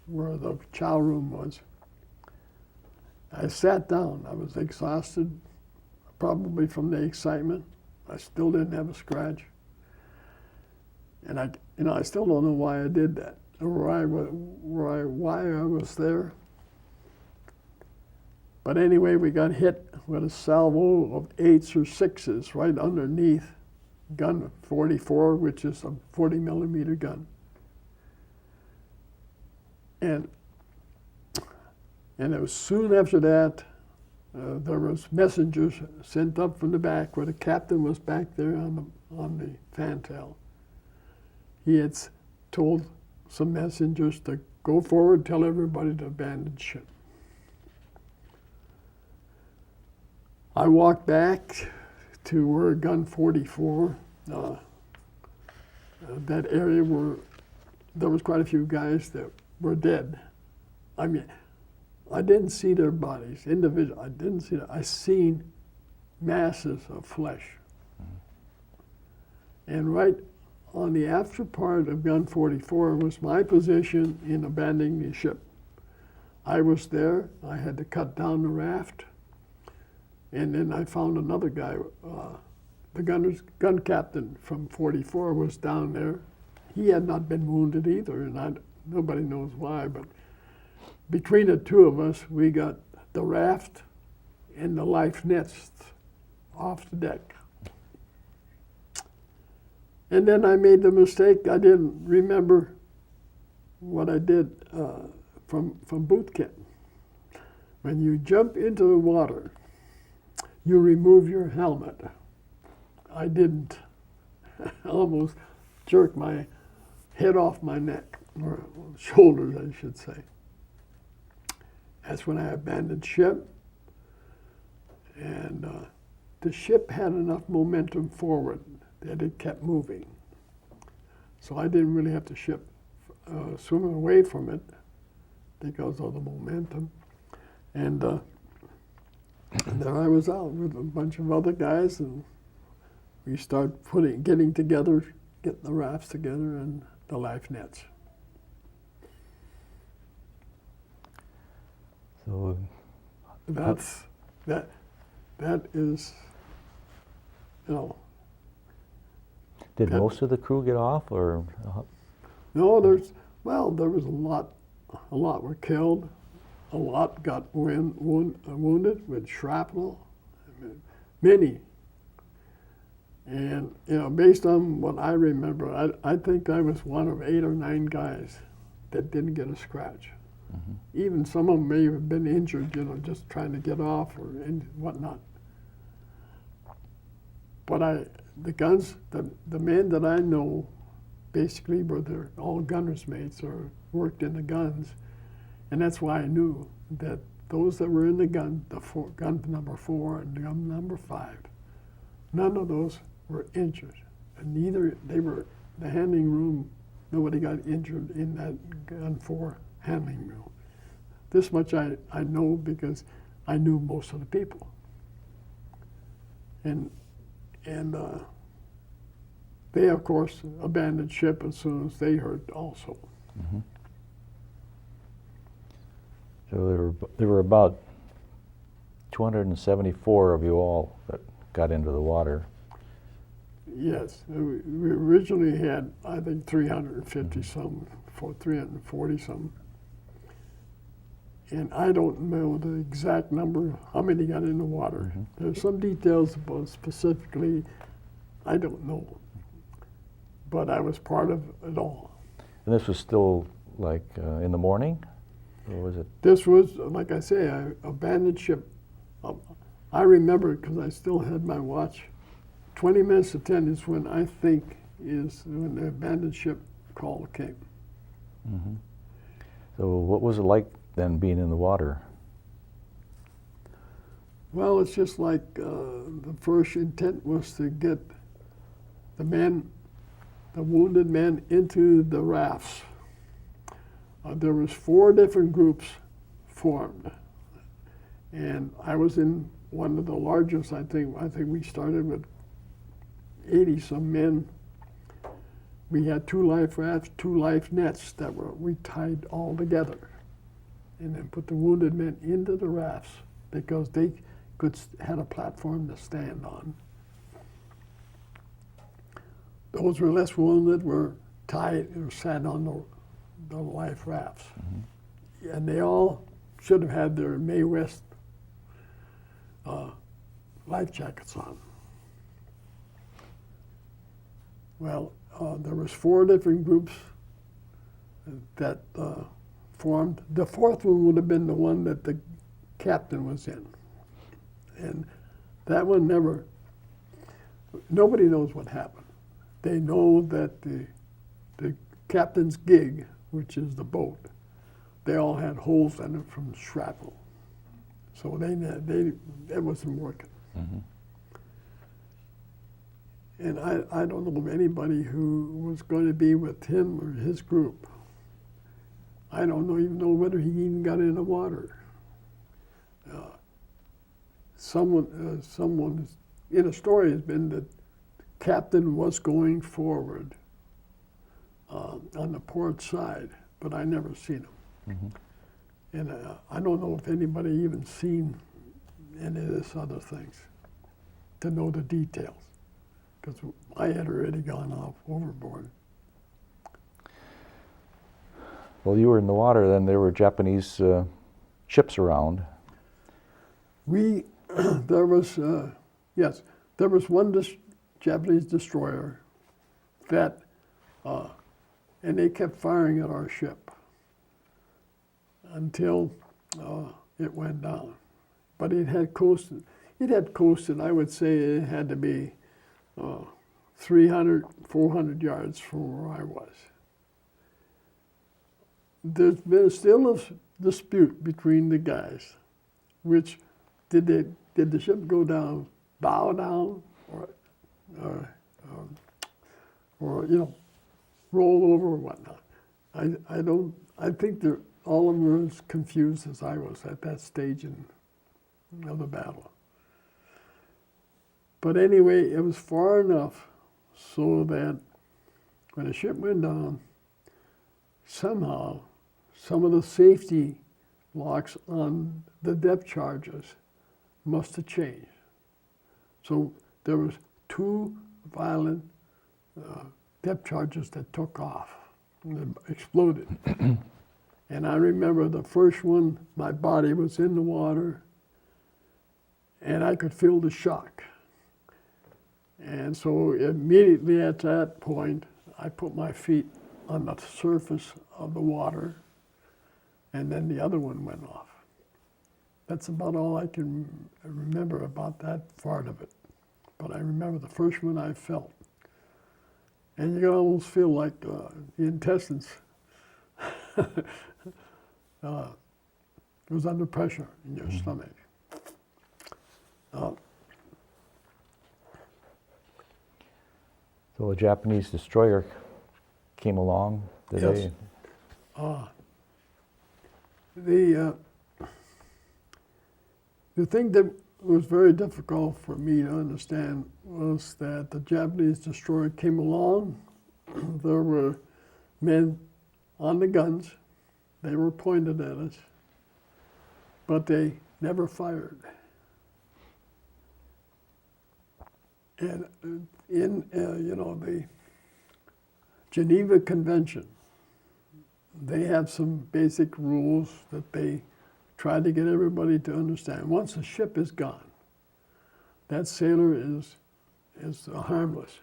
Speaker 2: where the chow room was. I sat down. I was exhausted, probably from the excitement. I still didn't have a scratch. And I still don't know why I did that, or why I was there. But anyway, we got hit with a salvo of 8s or 6s right underneath gun 44, which is a 40 millimeter gun. And it was soon after that, there was messengers sent up from the back where the captain was back there on the fantail. He had told some messengers to go forward, tell everybody to abandon ship. I walked back to where gun 44, that area where there was quite a few guys that were dead. I mean, I didn't see their bodies, individual. I didn't see that. I seen masses of flesh. And right on the after part of gun 44 was my position in abandoning the ship. I was there. I had to cut down the raft. And then I found another guy, the gun captain from 44 was down there. He had not been wounded either, and nobody knows why, but between the two of us, we got the raft and the life nets off the deck. And then I made the mistake. I didn't remember what I did from boot camp. When you jump into the water, you remove your helmet. I didn't. I almost jerked my head off my neck, or shoulders, I should say. That's when I abandoned ship. And the ship had enough momentum forward that it kept moving. So I didn't really have to swimming away from it because of the momentum. And there I was out with a bunch of other guys, and we started getting together, getting the rafts together and the life nets.
Speaker 1: So
Speaker 2: that is,
Speaker 1: did most of the crew get off, or?
Speaker 2: No, there was a lot were killed, a lot got wounded with shrapnel, many. And based on what I remember, I think I was one of 8 or 9 guys that didn't get a scratch. Mm-hmm. Even some of them may have been injured, just trying to get off or whatnot. But the guns, the men that I know, basically were all gunners' mates or worked in the guns, and that's why I knew that those that were in the gun number 4 and gun number 5, none of those were injured, and neither the handling room. Nobody got injured in that gun 4 handling room. This much I know because I knew most of the people, and they of course abandoned ship as soon as they heard also.
Speaker 1: Mm-hmm. So there were about 274 of you all that got into the water.
Speaker 2: Yes, we originally had, I think, 350 some, 340 some. And I don't know the exact number, how many got in the water. Mm-hmm. There's some details about specifically, I don't know. But I was part of it all.
Speaker 1: And this was still like in the morning? Or was it?
Speaker 2: This was, like I say, abandoned ship. I remember, because I still had my watch, 20 minutes to 10 is when I think is when the abandoned ship call came.
Speaker 1: Mm-hmm. So what was it like then being in the water?
Speaker 2: Well, it's just like the first intent was to get the wounded men into the rafts. There was 4 different groups formed, and I was in one of the largest. I think we started with 80 some men. We had 2 life rafts, 2 life nets we tied all together, and then put the wounded men into the rafts because they had a platform to stand on. Those were less wounded were tied or sat on the life rafts. Mm-hmm. And they all should have had their Mae West life jackets on. Well, there was 4 different groups that formed. The 4th one would have been the one that the captain was in. And that one nobody knows what happened. They know that the captain's gig, which is the boat, they all had holes in it from shrapnel. So it wasn't working. Mm-hmm. And I don't know of anybody who was going to be with him or his group. I don't even know whether he even got in the water. Someone in a story has been that the captain was going forward on the port side, but I never seen him. Mm-hmm. And I don't know if anybody even seen any of this other things to know the details, because I had already gone off overboard.
Speaker 1: Well, you were in the water, then there were Japanese ships around.
Speaker 2: There was one Japanese destroyer that, and they kept firing at our ship until it went down. But it had coasted, I would say it had to be 300, 400 yards from where I was. There's been still a dispute between the guys, which did the ship go down, bow down, or roll over or whatnot. I think they're all of them were as confused as I was at that stage of the battle. But anyway, it was far enough so that when the ship went down, somehow some of the safety locks on the depth charges must have changed. So there was 2 violent depth charges that took off and exploded. And I remember the first one, my body was in the water and I could feel the shock. And so immediately at that point, I put my feet on the surface of the water, and then the other one went off. That's about all I can remember about that part of it. But I remember the first one I felt. And you can almost feel like the intestines was under pressure in your stomach.
Speaker 1: So a Japanese destroyer came along today.
Speaker 2: Yes. The thing that was very difficult for me to understand was that the Japanese destroyer came along. There were men on the guns. They were pointed at us, but they never fired. And in the Geneva Convention, they have some basic rules that they try to get everybody to understand. Once a ship is gone, that sailor is harmless,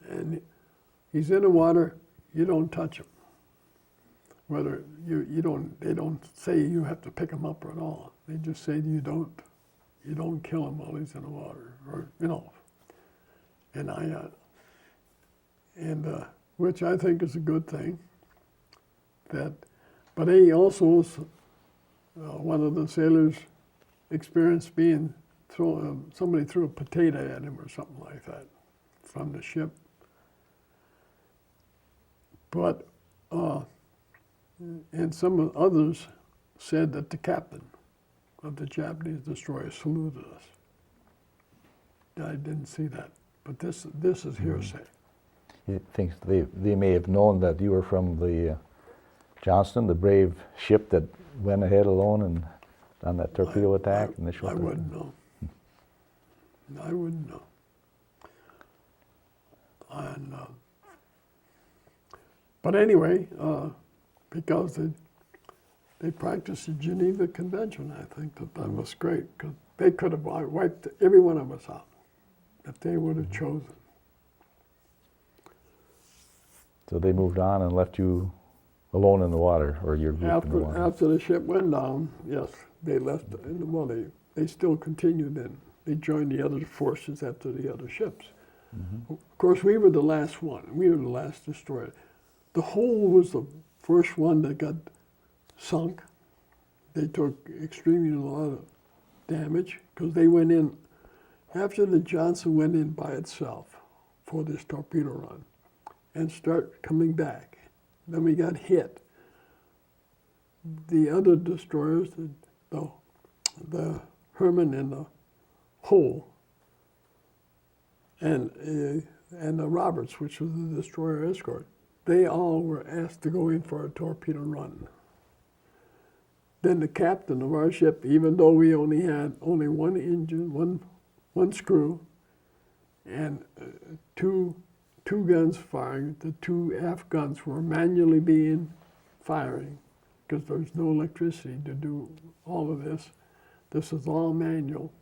Speaker 2: and he's in the water. You don't touch him. Whether they don't say you have to pick him up at all. They just say you don't kill him while he's in the water, or And which I think is a good thing. But he also was, one of the sailors experienced being somebody threw a potato at him or something like that from the ship. But and some others said that the captain of the Japanese destroyer saluted us. I didn't see that, but this is hearsay.
Speaker 1: He thinks they may have known that you were from the Johnston, the brave ship that went ahead alone and on that torpedo attack.
Speaker 2: I wouldn't know. I wouldn't know. And, but anyway, because they practiced the Geneva Convention, I think that was great, because they could have wiped every one of us out if they would have chosen.
Speaker 1: So they moved on and left you alone in the water, or your group in the water? After
Speaker 2: the ship went down, yes, they left in the water. They still continued in. They joined the other forces after the other ships. Mm-hmm. Of course, we were the last one. We were the last destroyer. The Hull was the first one that got sunk. They took extremely a lot of damage because they went in, after the Johnson went in by itself for this torpedo run and start coming back. Then we got hit. The other destroyers, the Herman and the Hull, and the Roberts, which was the destroyer escort, they all were asked to go in for a torpedo run. Then the captain of our ship, even though we only had one engine, one screw, and two guns firing, the 2 aft guns were manually firing because there's no electricity to do all of this. This is all manual.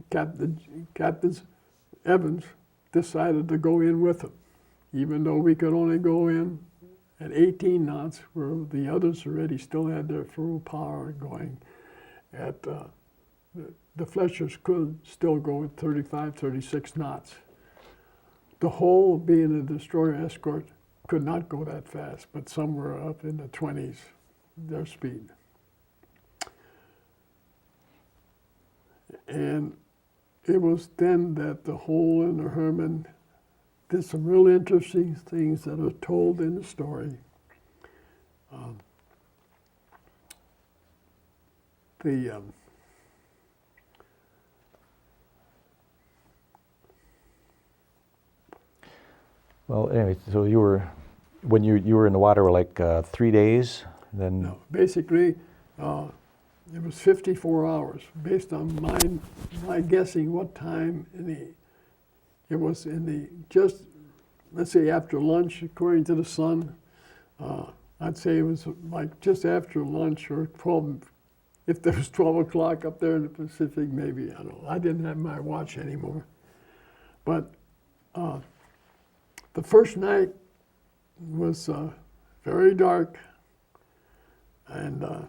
Speaker 2: Captain Evans decided to go in with him, even though we could only go in at 18 knots, where the others already still had their full power going. The Fletchers could still go at 35, 36 knots. The Hull, being a destroyer escort, could not go that fast, but some were up in the 20s, their speed. And it was then that the Hull and the Herman did some real interesting things that are told in the story.
Speaker 1: Well, anyway, so when you were in the water, like 3 days, then?
Speaker 2: No, basically, it was 54 hours, based on my guessing what time it was just, let's say after lunch, according to the sun. I'd say it was like just after lunch or 12, if there was 12 o'clock up there in the Pacific, maybe, I don't know. I didn't have my watch anymore. But the first night was very dark, and a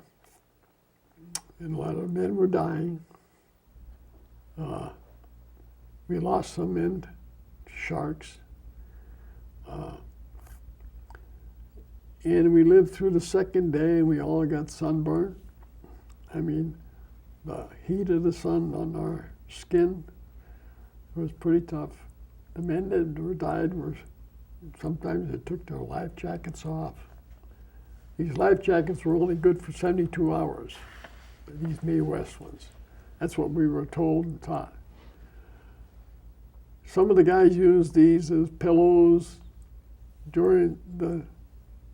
Speaker 2: lot of men were dying. We lost some men to sharks. And we lived through the second day, and we all got sunburned. I mean, the heat of the sun on our skin was pretty tough. The men that died sometimes they took their life jackets off. These life jackets were only good for 72 hours, these Midwest ones. That's what we were told and taught. Some of the guys used these as pillows during the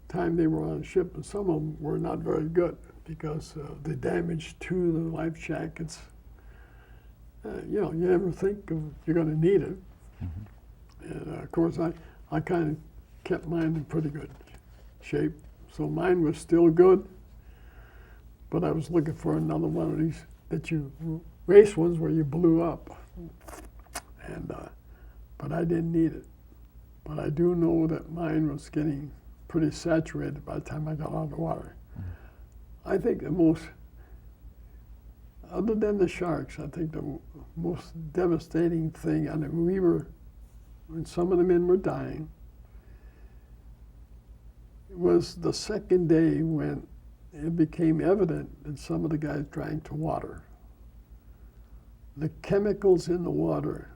Speaker 2: time they were on the ship, and some of them were not very good because the damage to the life jackets, you never think you're going to need it. Mm-hmm. And of course, I kind of kept mine in pretty good shape. So mine was still good, but I was looking for another one of these race ones where you blew up. And but I didn't need it. But I do know that mine was getting pretty saturated by the time I got out of the water. Mm-hmm. I think the most, other than the sharks, I think the most devastating thing, I mean, when some of the men were dying, was the second day when it became evident that some of the guys drank the water. The chemicals in the water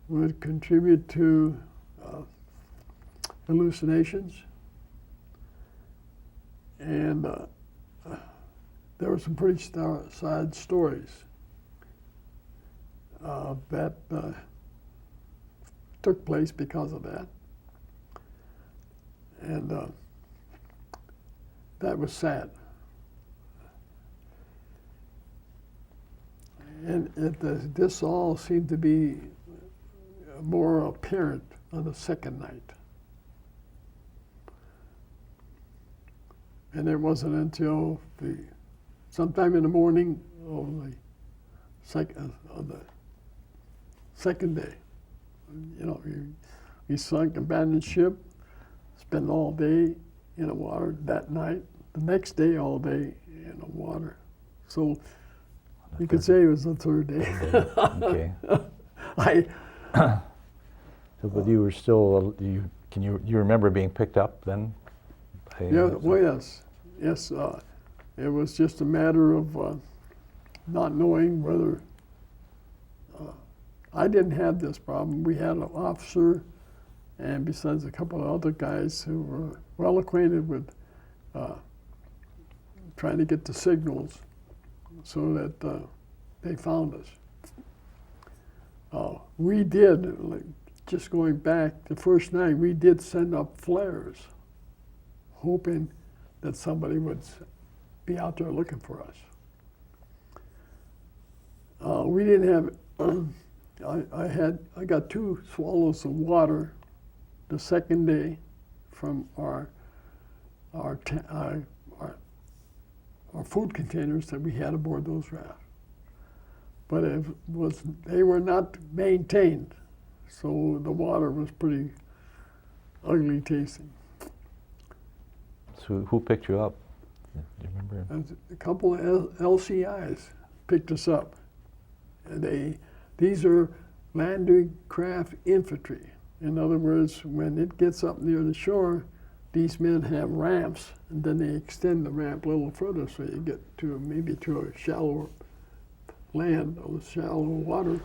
Speaker 2: would contribute to hallucinations, and there were some pretty sad stories that took place because of that. And that was sad. And this all seemed to be more apparent on the second night. And it wasn't until sometime in the morning of the second day. We sunk, abandoned ship, spent all day in the water that night, the next day all day in the water. So you could say it was the third day.
Speaker 1: Okay. But you were still, you remember being picked up then?
Speaker 2: Yeah, well, yes. It was just a matter of not knowing whether, I didn't have this problem. We had an officer, and besides a couple of other guys who were well acquainted with trying to get the signals so that they found us. We did, just going back, the first night, we did send up flares, hoping that somebody would be out there looking for us. We didn't have, I got 2 swallows of water the second day from our food containers that we had aboard those rafts. But they were not maintained, so the water was pretty ugly tasting.
Speaker 1: So who picked you up? Do you remember?
Speaker 2: A couple of LCIs picked us up. And these are landing craft infantry. In other words, when it gets up near the shore, these men have ramps, and then they extend the ramp a little further so you get maybe to a shallow land or shallow water.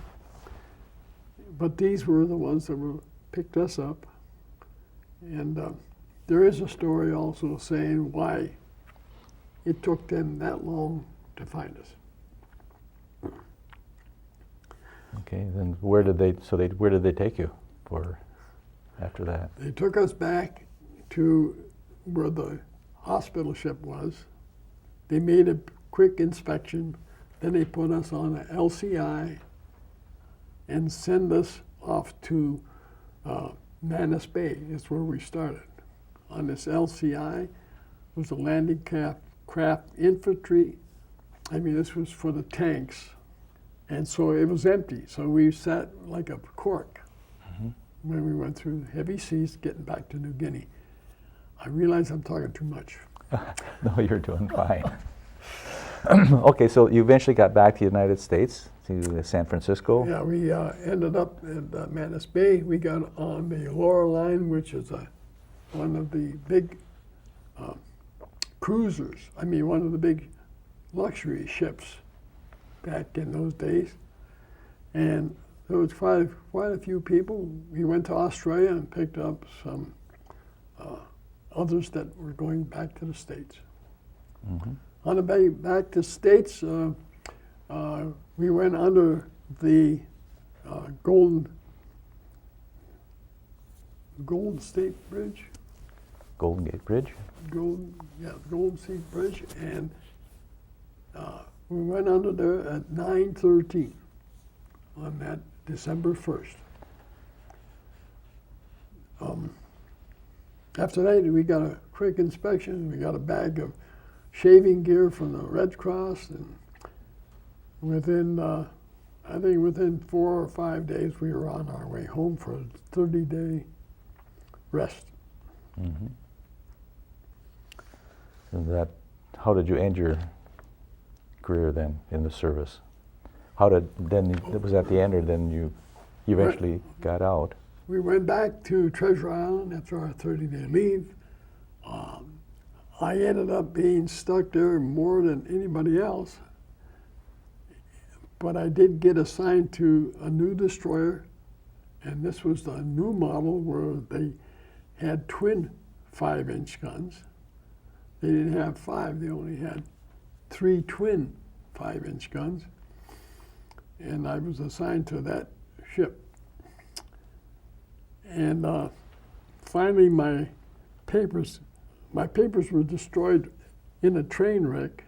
Speaker 2: but these were the ones that picked us up. And there is a story also saying why it took them that long to find us.
Speaker 1: Okay, then where did they take you for after that?
Speaker 2: They took us back to where the hospital ship was. They made a quick inspection. Then they put us on an LCI and send us off to Manus Bay. Is where we started. On this LCI was a landing craft infantry. I mean, this was for the tanks. And so it was empty. So we sat like a cork when we went through heavy seas getting back to New Guinea. I realize I'm talking too much.
Speaker 1: No, you're doing fine. Okay, so you eventually got back to the United States, to San Francisco.
Speaker 2: Yeah, we ended up at Manus Bay. We got on the Laurel Line, which is one of the big cruisers. I mean, one of the big luxury ships back in those days. And there was quite a few people. We went to Australia and picked up some others that were going back to the States.
Speaker 1: Mm-hmm.
Speaker 2: On the way back to the States, we went under the Golden State Bridge.
Speaker 1: Golden Gate Bridge.
Speaker 2: Golden State Bridge, and we went under there at 9:13 on that December 1st. After that, we got a quick inspection. We got a bag of shaving gear from the Red Cross, and within, I think within 4 or 5 days, we were on our way home for a 30-day rest.
Speaker 1: Mm-hmm. And how did you end your career then in the service? It was at the end, or then you eventually got out?
Speaker 2: We went back to Treasure Island after our 30-day leave. I ended up being stuck there more than anybody else, but I did get assigned to a new destroyer, and this was the new model where they had twin 5-inch guns. They didn't have 5, they only had 3 twin 5-inch guns, and I was assigned to that ship. And finally my papers were destroyed in a train wreck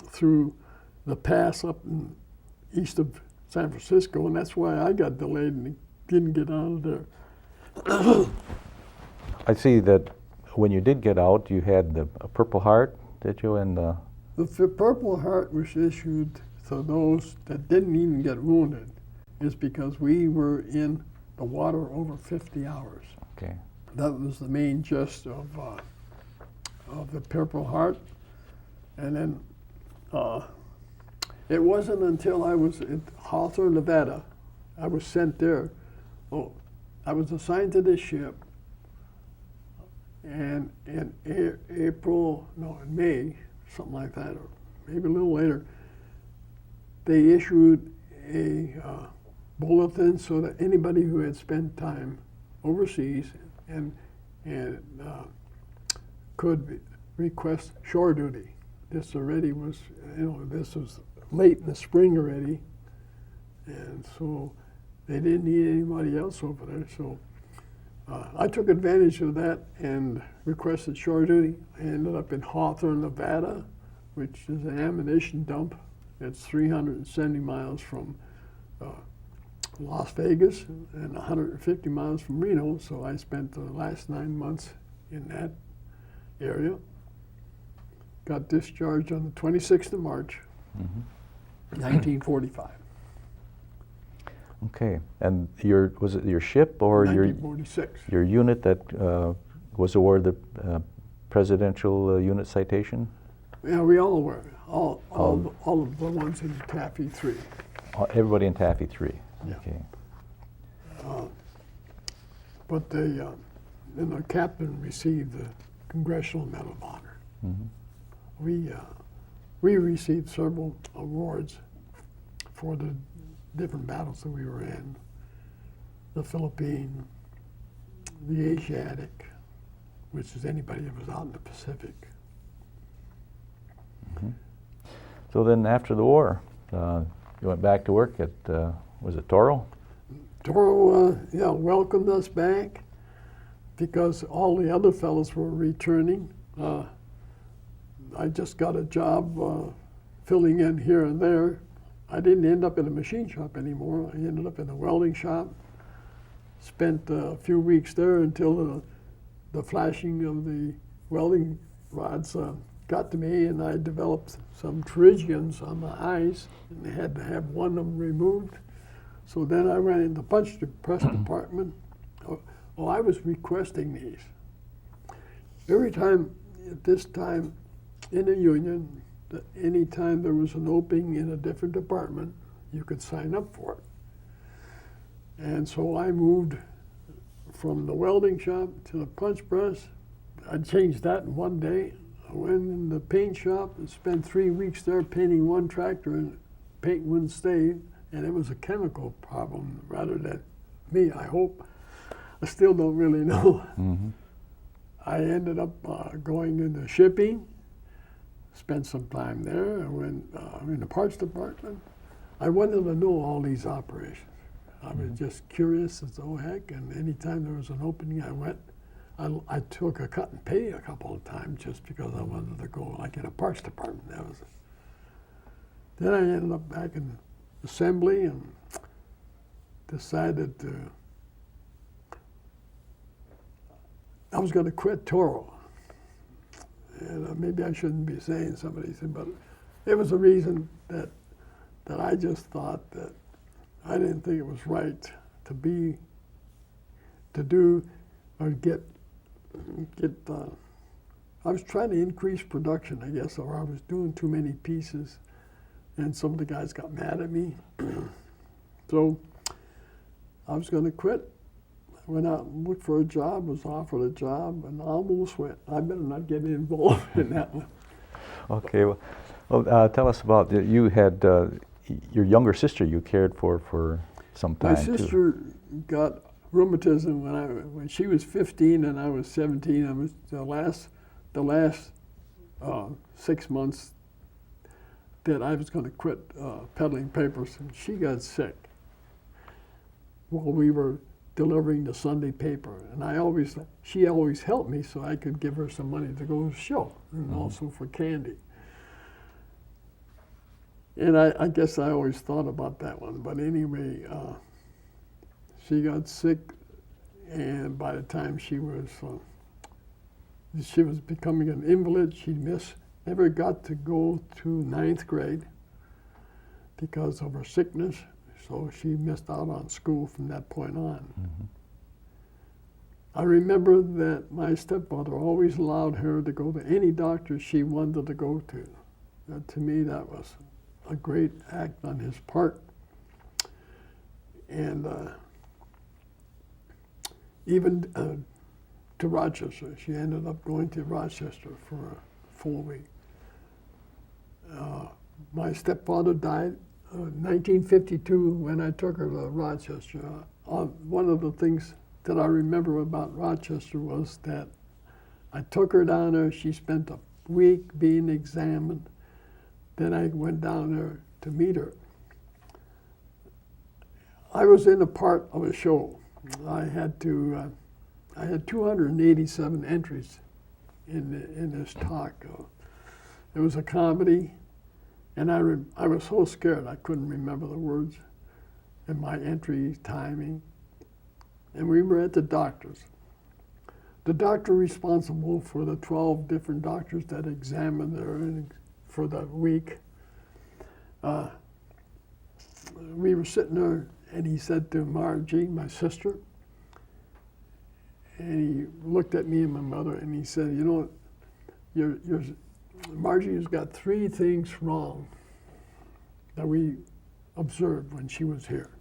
Speaker 2: through the pass up east of San Francisco, and that's why I got delayed and didn't get out of there.
Speaker 1: I see that when you did get out, you had a Purple Heart, did you? And
Speaker 2: the Purple Heart was issued to those that didn't even get wounded, is because we were in the water over 50 hours.
Speaker 1: Okay.
Speaker 2: That was the main gist of the Purple Heart. And then it wasn't until I was in Hawthorne, Nevada, I was sent there. I was assigned to this ship, and in May, something like that, or maybe a little later, they issued a bulletin so that anybody who had spent time overseas and could request shore duty. This already was, this was late in the spring already, and so they didn't need anybody else over there. So I took advantage of that and requested shore duty. I ended up in Hawthorne, Nevada, which is an ammunition dump. It's 370 miles from Las Vegas and 150 miles from Reno, so I spent the last 9 months in that area. Got discharged on the 26th of March, 1945.
Speaker 1: Okay, and was it your ship or
Speaker 2: 1946.
Speaker 1: your unit that was awarded the Presidential Unit Citation?
Speaker 2: Yeah, we all were. All of the ones in Taffy 3.
Speaker 1: Everybody in Taffy 3.
Speaker 2: Yeah.
Speaker 1: Okay.
Speaker 2: But the captain received the Congressional Medal of Honor.
Speaker 1: Mm-hmm.
Speaker 2: We received several awards for the different battles that we were in. the Philippine, the Asiatic, which is anybody that was out in the Pacific.
Speaker 1: Mm-hmm. So then after the war, you went back to work at, was it Toro?
Speaker 2: Toro, welcomed us back because all the other fellows were returning. I just got a job filling in here and there. I didn't end up in a machine shop anymore. I ended up in a welding shop. Spent a few weeks there until the flashing of the welding rods got to me, and I developed some pterygiums on my eyes, and they had to have one of them removed. So then I went in the punch press department. I was requesting these. Every time, at this time, in a union, that any time there was an opening in a different department, you could sign up for it. And so I moved from the welding shop to the punch press. I changed that in one day. I went in the paint shop and spent 3 weeks there painting one tractor, and paint wouldn't stay, and it was a chemical problem rather than me, I hope. I still don't really know.
Speaker 1: Mm-hmm.
Speaker 2: I ended up going into shipping, spent some time there. I went in the parts department. I wanted to know all these operations. I was just curious as oh heck, and anytime there was an opening, I went. I took a cut and pay a couple of times just because I wanted to go, like in a parts department. That was it. Then I ended up back in assembly and decided I was going to quit Toro. And maybe I shouldn't be saying some of these things, but it was a reason that I just thought that I didn't think it was right to do or get. I was trying to increase production, I guess, or I was doing too many pieces, and some of the guys got mad at me. So I was going to quit. I went out and looked for a job, was offered a job, and almost went. I better not get involved in that one.
Speaker 1: Okay, well, tell us about, you had your younger sister you cared for some time.
Speaker 2: My sister got rheumatism when she was 15 and I was 17. I was the last 6 months that I was going to quit peddling papers, and she got sick while we were delivering the Sunday paper, and she always helped me so I could give her some money to go to the show, and also for candy. And I guess I always thought about that one, but anyway, she got sick, and by the time she was becoming an invalid. She never got to go to 9th grade because of her sickness, so she missed out on school from that point on.
Speaker 1: Mm-hmm.
Speaker 2: I remember that my stepfather always allowed her to go to any doctor she wanted to go to. To me, that was a great act on his part. And even to Rochester. She ended up going to Rochester for a full week. My stepfather died in 1952 when I took her to Rochester. One of the things that I remember about Rochester was that I took her down there. She spent a week being examined. Then I went down there to meet her. I was in a part of a show. I had 287 entries in this talk. It was a comedy, and I was so scared I couldn't remember the words and my entry timing. And we were at the doctor's. The doctor responsible for the 12 different doctors that examined her for the week. We were sitting there, and he said to Margie, my sister, and he looked at me and my mother, and he said, you know, Margie has got 3 things wrong that we observed when she was here.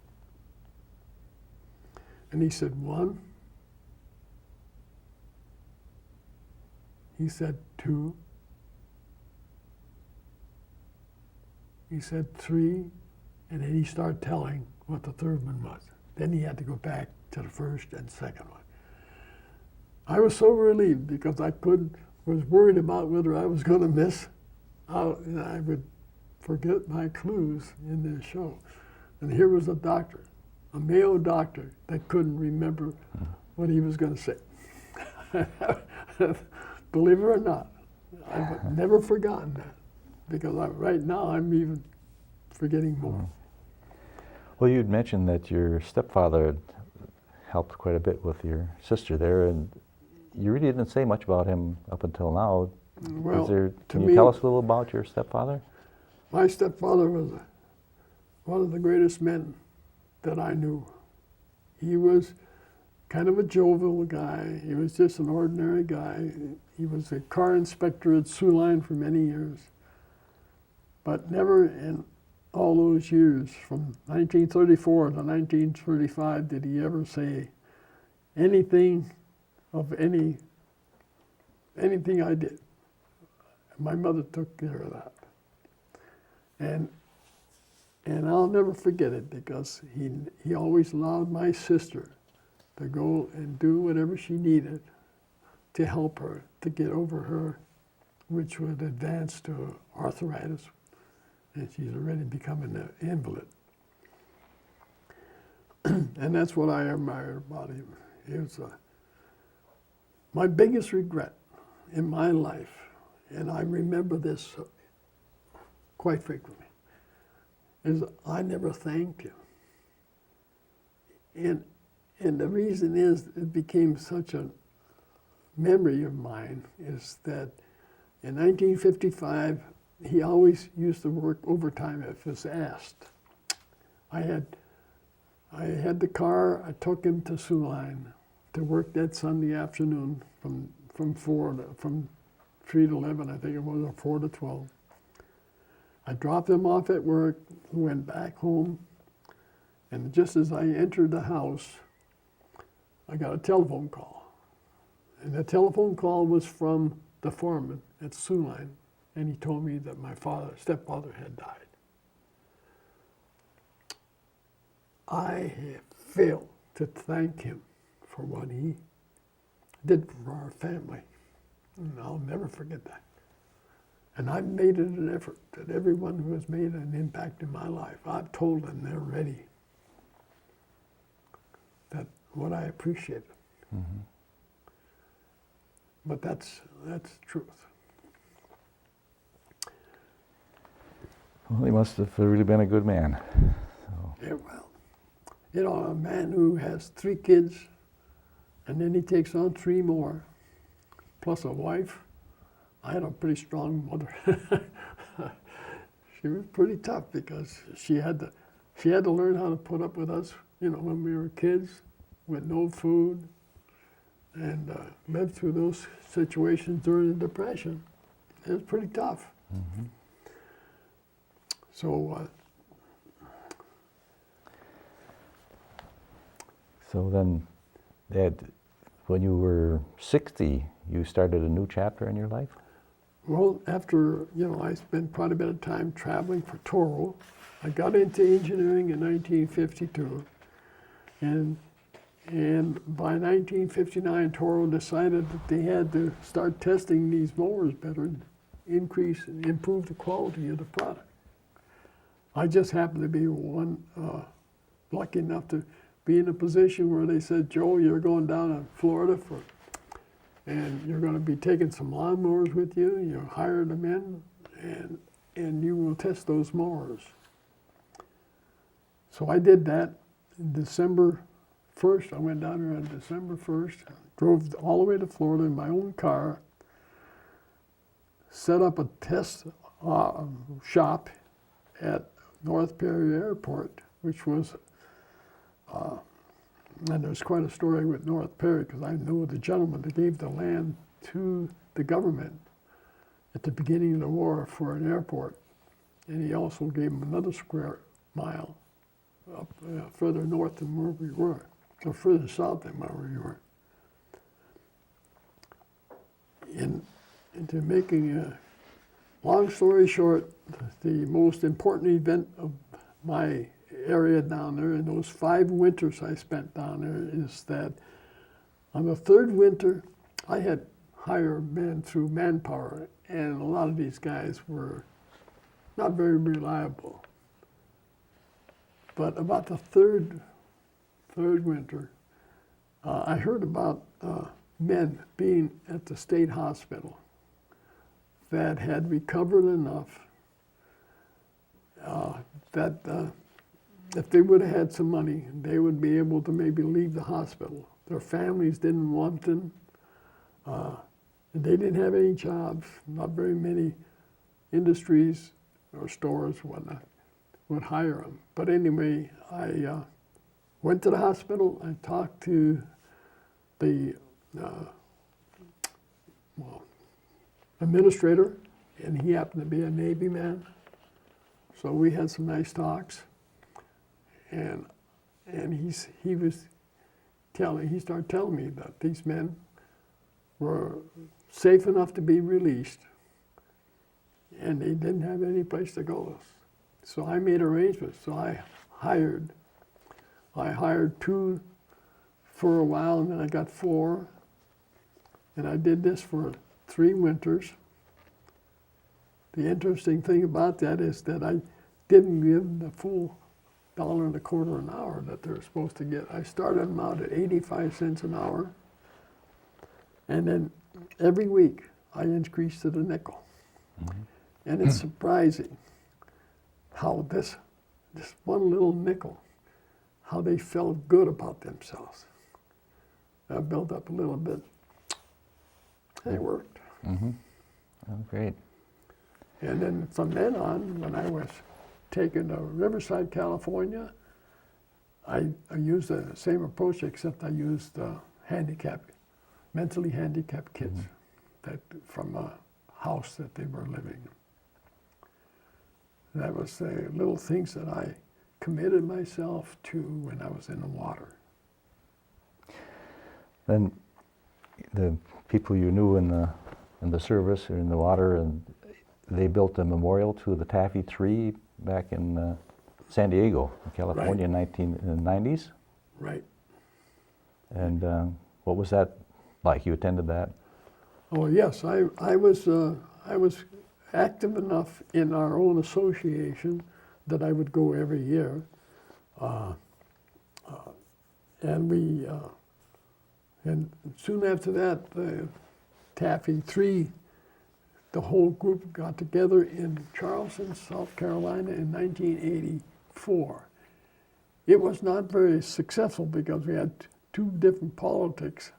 Speaker 2: And he said, 1. He said, 2. He said 3, and then he started telling what the third one was. Then he had to go back to the first and second one. I was so relieved because was worried about whether I was going to miss out, and I would forget my clues in this show. And here was a doctor, a male doctor, that couldn't remember what he was going to say. Believe it or not, I've never forgotten that, because right now I'm even forgetting more.
Speaker 1: Well, you'd mentioned that your stepfather had helped quite a bit with your sister there, and you really didn't say much about him up until now.
Speaker 2: Well,
Speaker 1: can you tell us a little about your stepfather?
Speaker 2: My stepfather was one of the greatest men that I knew. He was kind of a jovial guy. He was just an ordinary guy. He was a car inspector at Sioux Line for many years. But never in all those years, from 1934 to 1935, did he ever say anything of anything I did. My mother took care of that. And I'll never forget it, because he always allowed my sister to go and do whatever she needed to help her to get over her, which would advance to arthritis, and she's already becoming an invalid. And that's what I admire about him. It was my biggest regret in my life, and I remember this quite frequently, is I never thanked him. And the reason is, it became such a memory of mine, is that in 1955, he always used to work overtime if it was asked. I had the car, I took him to Sioux Line to work that Sunday afternoon from 3 to 11, I think it was, or 4 to 12. I dropped him off at work, went back home, and just as I entered the house, I got a telephone call. And the telephone call was from the foreman at Sioux Line, and he told me that my stepfather had died. I have failed to thank him for what he did for our family, and I'll never forget that. And I've made it an effort that everyone who has made an impact in my life, I've told them they're ready, that what I appreciate it.
Speaker 1: Mm-hmm.
Speaker 2: But that's truth.
Speaker 1: Well, he must have really been a good man. So.
Speaker 2: Yeah, well, you know, a man who has 3 kids, and then he takes on 3 more, plus a wife. I had a pretty strong mother. She was pretty tough, because she had to learn how to put up with us, you know, when we were kids, with no food, and lived through those situations during the Depression. It was pretty tough.
Speaker 1: Mm-hmm. So then, Dad, when you were 60, you started a new chapter in your life?
Speaker 2: Well, after, you know, I spent quite a bit of time traveling for Toro. I got into engineering in 1952, and by 1959, Toro decided that they had to start testing these mowers better and increase and improve the quality of the product. I just happened to be lucky enough to be in a position where they said, Joe, you're going down to Florida and you're going to be taking some lawnmowers with you. You hire them in, and you will test those mowers. So I did that in December 1st. I went down there on December 1st, drove all the way to Florida in my own car, set up a test shop at North Perry Airport, which was, and there's quite a story with North Perry, because I know the gentleman that gave the land to the government at the beginning of the war for an airport, and he also gave him another square mile up further north than where we were, or further south than where we were. Into making a long story short, the most important event of my area down there, in those 5 winters I spent down there, is that on the 3rd winter, I had hired men through manpower, and a lot of these guys were not very reliable. But about the third winter, I heard about men being at the state hospital that had recovered enough that if they would have had some money, they would be able to maybe leave the hospital. Their families didn't want them. They didn't have any jobs, not very many industries or stores, whatnot, would hire them. But anyway, I went to the hospital. I talked to the administrator, and he happened to be a Navy man. So we had some nice talks, and he started telling me that these men were safe enough to be released, and they didn't have any place to go. So I made arrangements. So I hired 2 for a while, and then I got 4, and I did this for 3 winters. The interesting thing about that is that I didn't give them the full $1.25 an hour that they're supposed to get. I started them out at 85 cents an hour, and then every week I increased it a nickel. Mm-hmm. And it's surprising how this one little nickel, how they felt good about themselves. I built up a little bit, and it worked.
Speaker 1: Mm-hmm. Oh, great.
Speaker 2: And then from then on, when I was taken to Riverside, California, I used the same approach, except I used mentally handicapped kids that from a house that they were living in. That was the little things that I committed myself to when I was in the water.
Speaker 1: Then the people you knew in the service or in the water, and they built a memorial to the Taffy Tree back in San Diego, California,
Speaker 2: Right.
Speaker 1: in the 90s.
Speaker 2: Right.
Speaker 1: And what was that like? You attended that?
Speaker 2: Oh yes, I was active enough in our own association that I would go every year, and soon after that, the Taffy 3, the whole group got together in Charleston, South Carolina in 1984. It was not very successful because we had 2 different politics,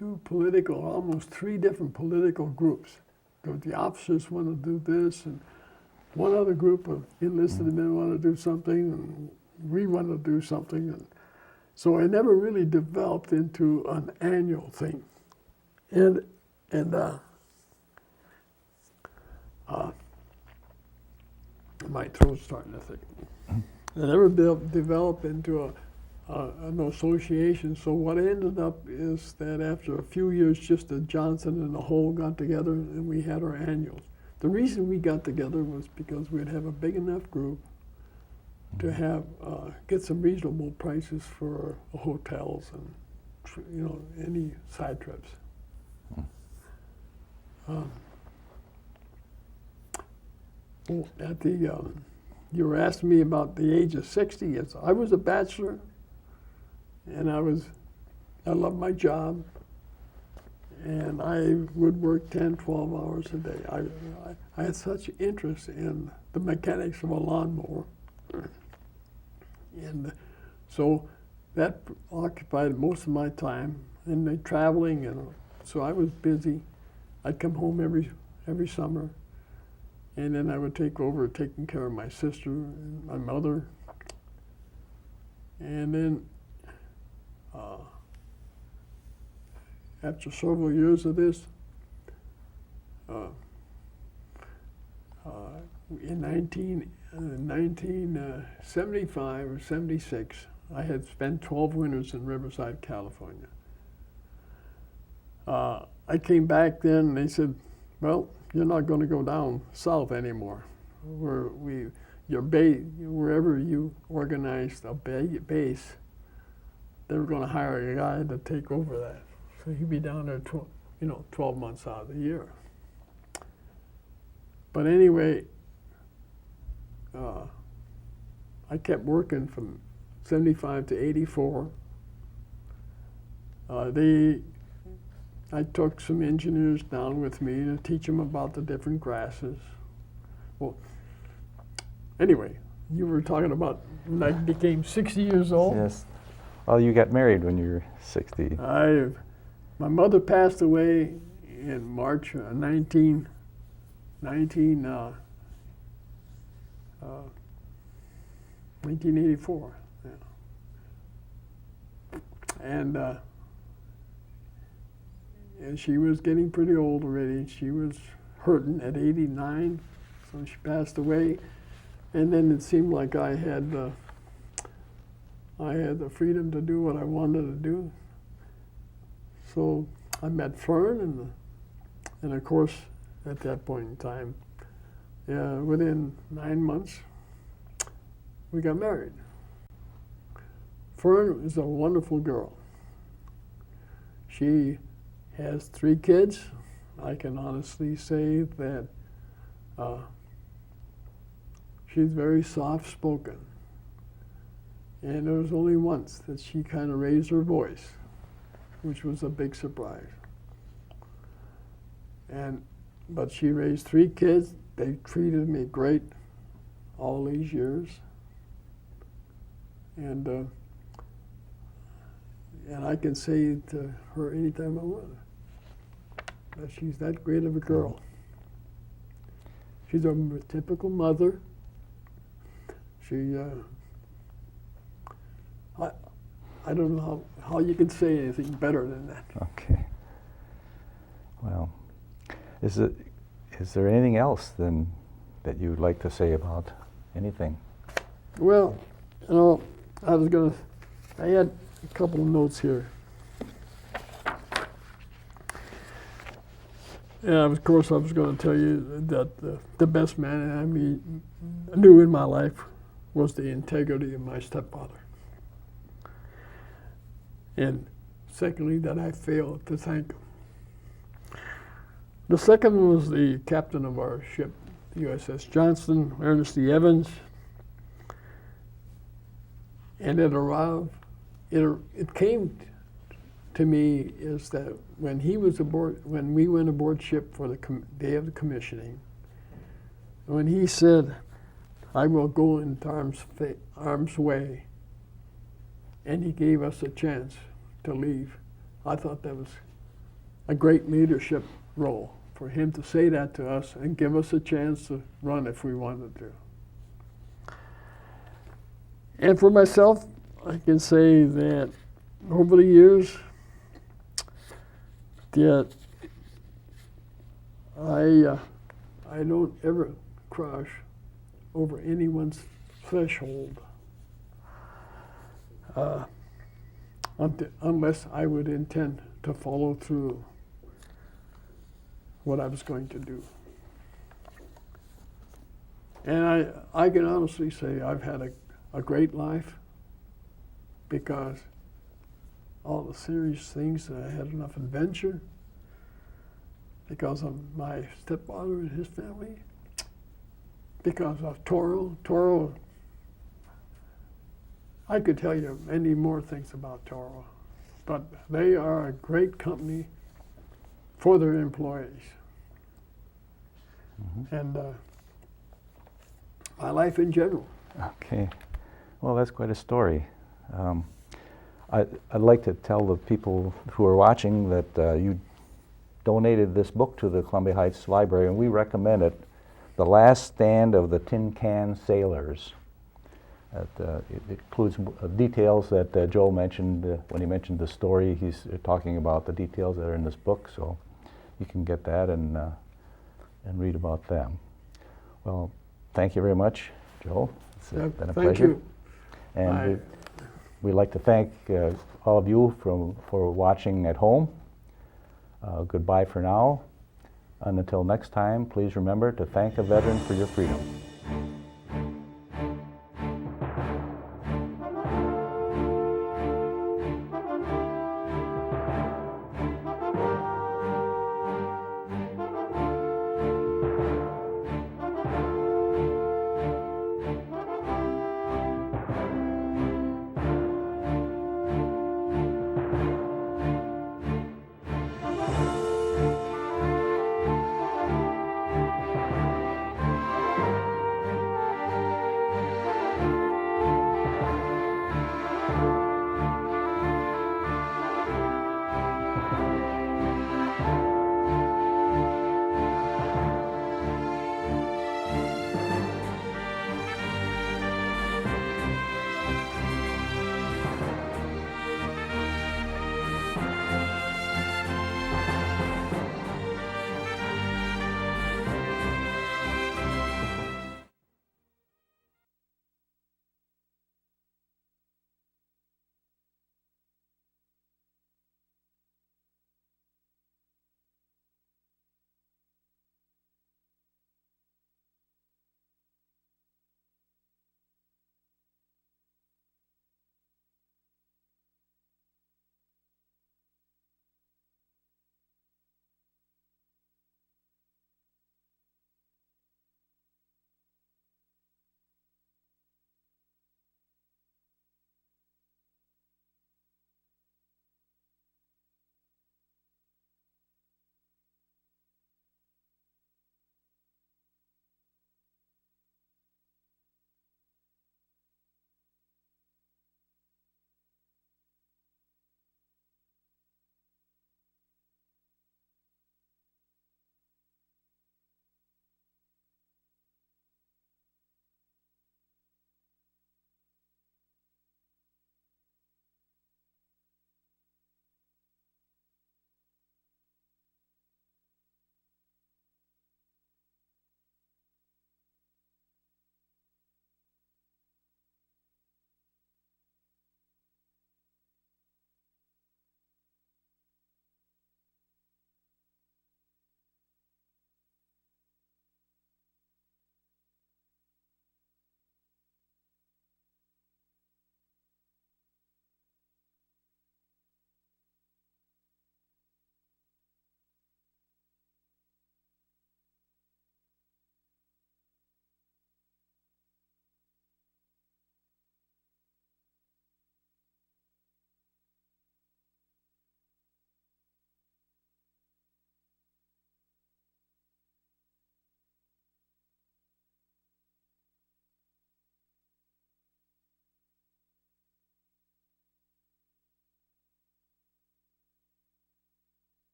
Speaker 2: almost 3 different political groups. The officers wanted to do this, and one other group of enlisted men wanted to do something, and we wanted to do something. And so it never really developed into an annual thing. My throat's starting to thicken. It never developed into an association. So what ended up is that after a few years, just the Johnson and the whole got together, and we had our annuals. The reason we got together was because we'd have a big enough group to have get some reasonable prices for hotels and any side trips. Well, you were asking me about the age of 60. Yes, I was a bachelor, and I loved my job, and I would work 10, 12 hours a day. I had such interest in the mechanics of a lawnmower, and so that occupied most of my time, and the traveling, and so I was busy. I'd come home every summer, and then I would take over taking care of my sister and my mother. And then after several years of this, in 1975 or 76, I had spent 12 winters in Riverside, California. I came back then, and they said, well, you're not going to go down south anymore. your base, wherever you organized a base, they were going to hire a guy to take over that. So he'd be down there 12 months out of the year. But anyway, I kept working from 75 to 84. I took some engineers down with me to teach them about the different grasses. Well, anyway, you were talking about when I became 60 years old.
Speaker 1: Yes. Well, you got married when you were 60.
Speaker 2: My mother passed away in March 1984. Yeah. And she was getting pretty old already. She was hurting at 89, so she passed away. And then it seemed like I had the freedom to do what I wanted to do. So I met Fern, and of course, at that point in time, within 9 months, we got married. Fern is a wonderful girl. She has 3 kids. I can honestly say that she's very soft-spoken. And there was only once that she kind of raised her voice, which was a big surprise. But she raised 3 kids. They treated me great all these years. And I can say to her anytime I want that she's that great of a girl. She's a typical mother. She, I don't know how you can say anything better than that.
Speaker 1: Okay. Well, is there anything else then that you'd like to say about anything?
Speaker 2: Well, I had a couple of notes here. And of course, I was going to tell you that the best man I knew in my life was the integrity of my stepfather. And secondly, that I failed to thank him. The second was the captain of our ship, the U.S.S Johnston, Ernest Evans. And it arrived, it came to me is that when we went aboard ship for the day of the commissioning, when he said, "I will go into harm's way," and he gave us a chance to leave, I thought that was a great leadership role for him to say that to us and give us a chance to run if we wanted to. And for myself, I can say that over the years, that I don't ever crush over anyone's threshold unless I would intend to follow through what I was going to do. And I can honestly say I've had a great life because all the serious things that I had enough adventure because of my stepfather and his family, because of Toro. Toro, I could tell you many more things about Toro, but they are a great company for their employees. Mm-hmm. And my life in general.
Speaker 1: Okay. Well, that's quite a story. I'd like to tell the people who are watching that you donated this book to the Columbia Heights Library, and we recommend it, The Last Stand of the Tin Can Sailors. It includes details that Joe mentioned when he mentioned the story. He's talking about the details that are in this book, so you can get that and read about them. Well, thank you very much, Joe. It's been a pleasure.
Speaker 2: Thank you.
Speaker 1: And we'd like to thank all of you for watching at home. Goodbye for now. And until next time, please remember to thank a veteran for your freedom.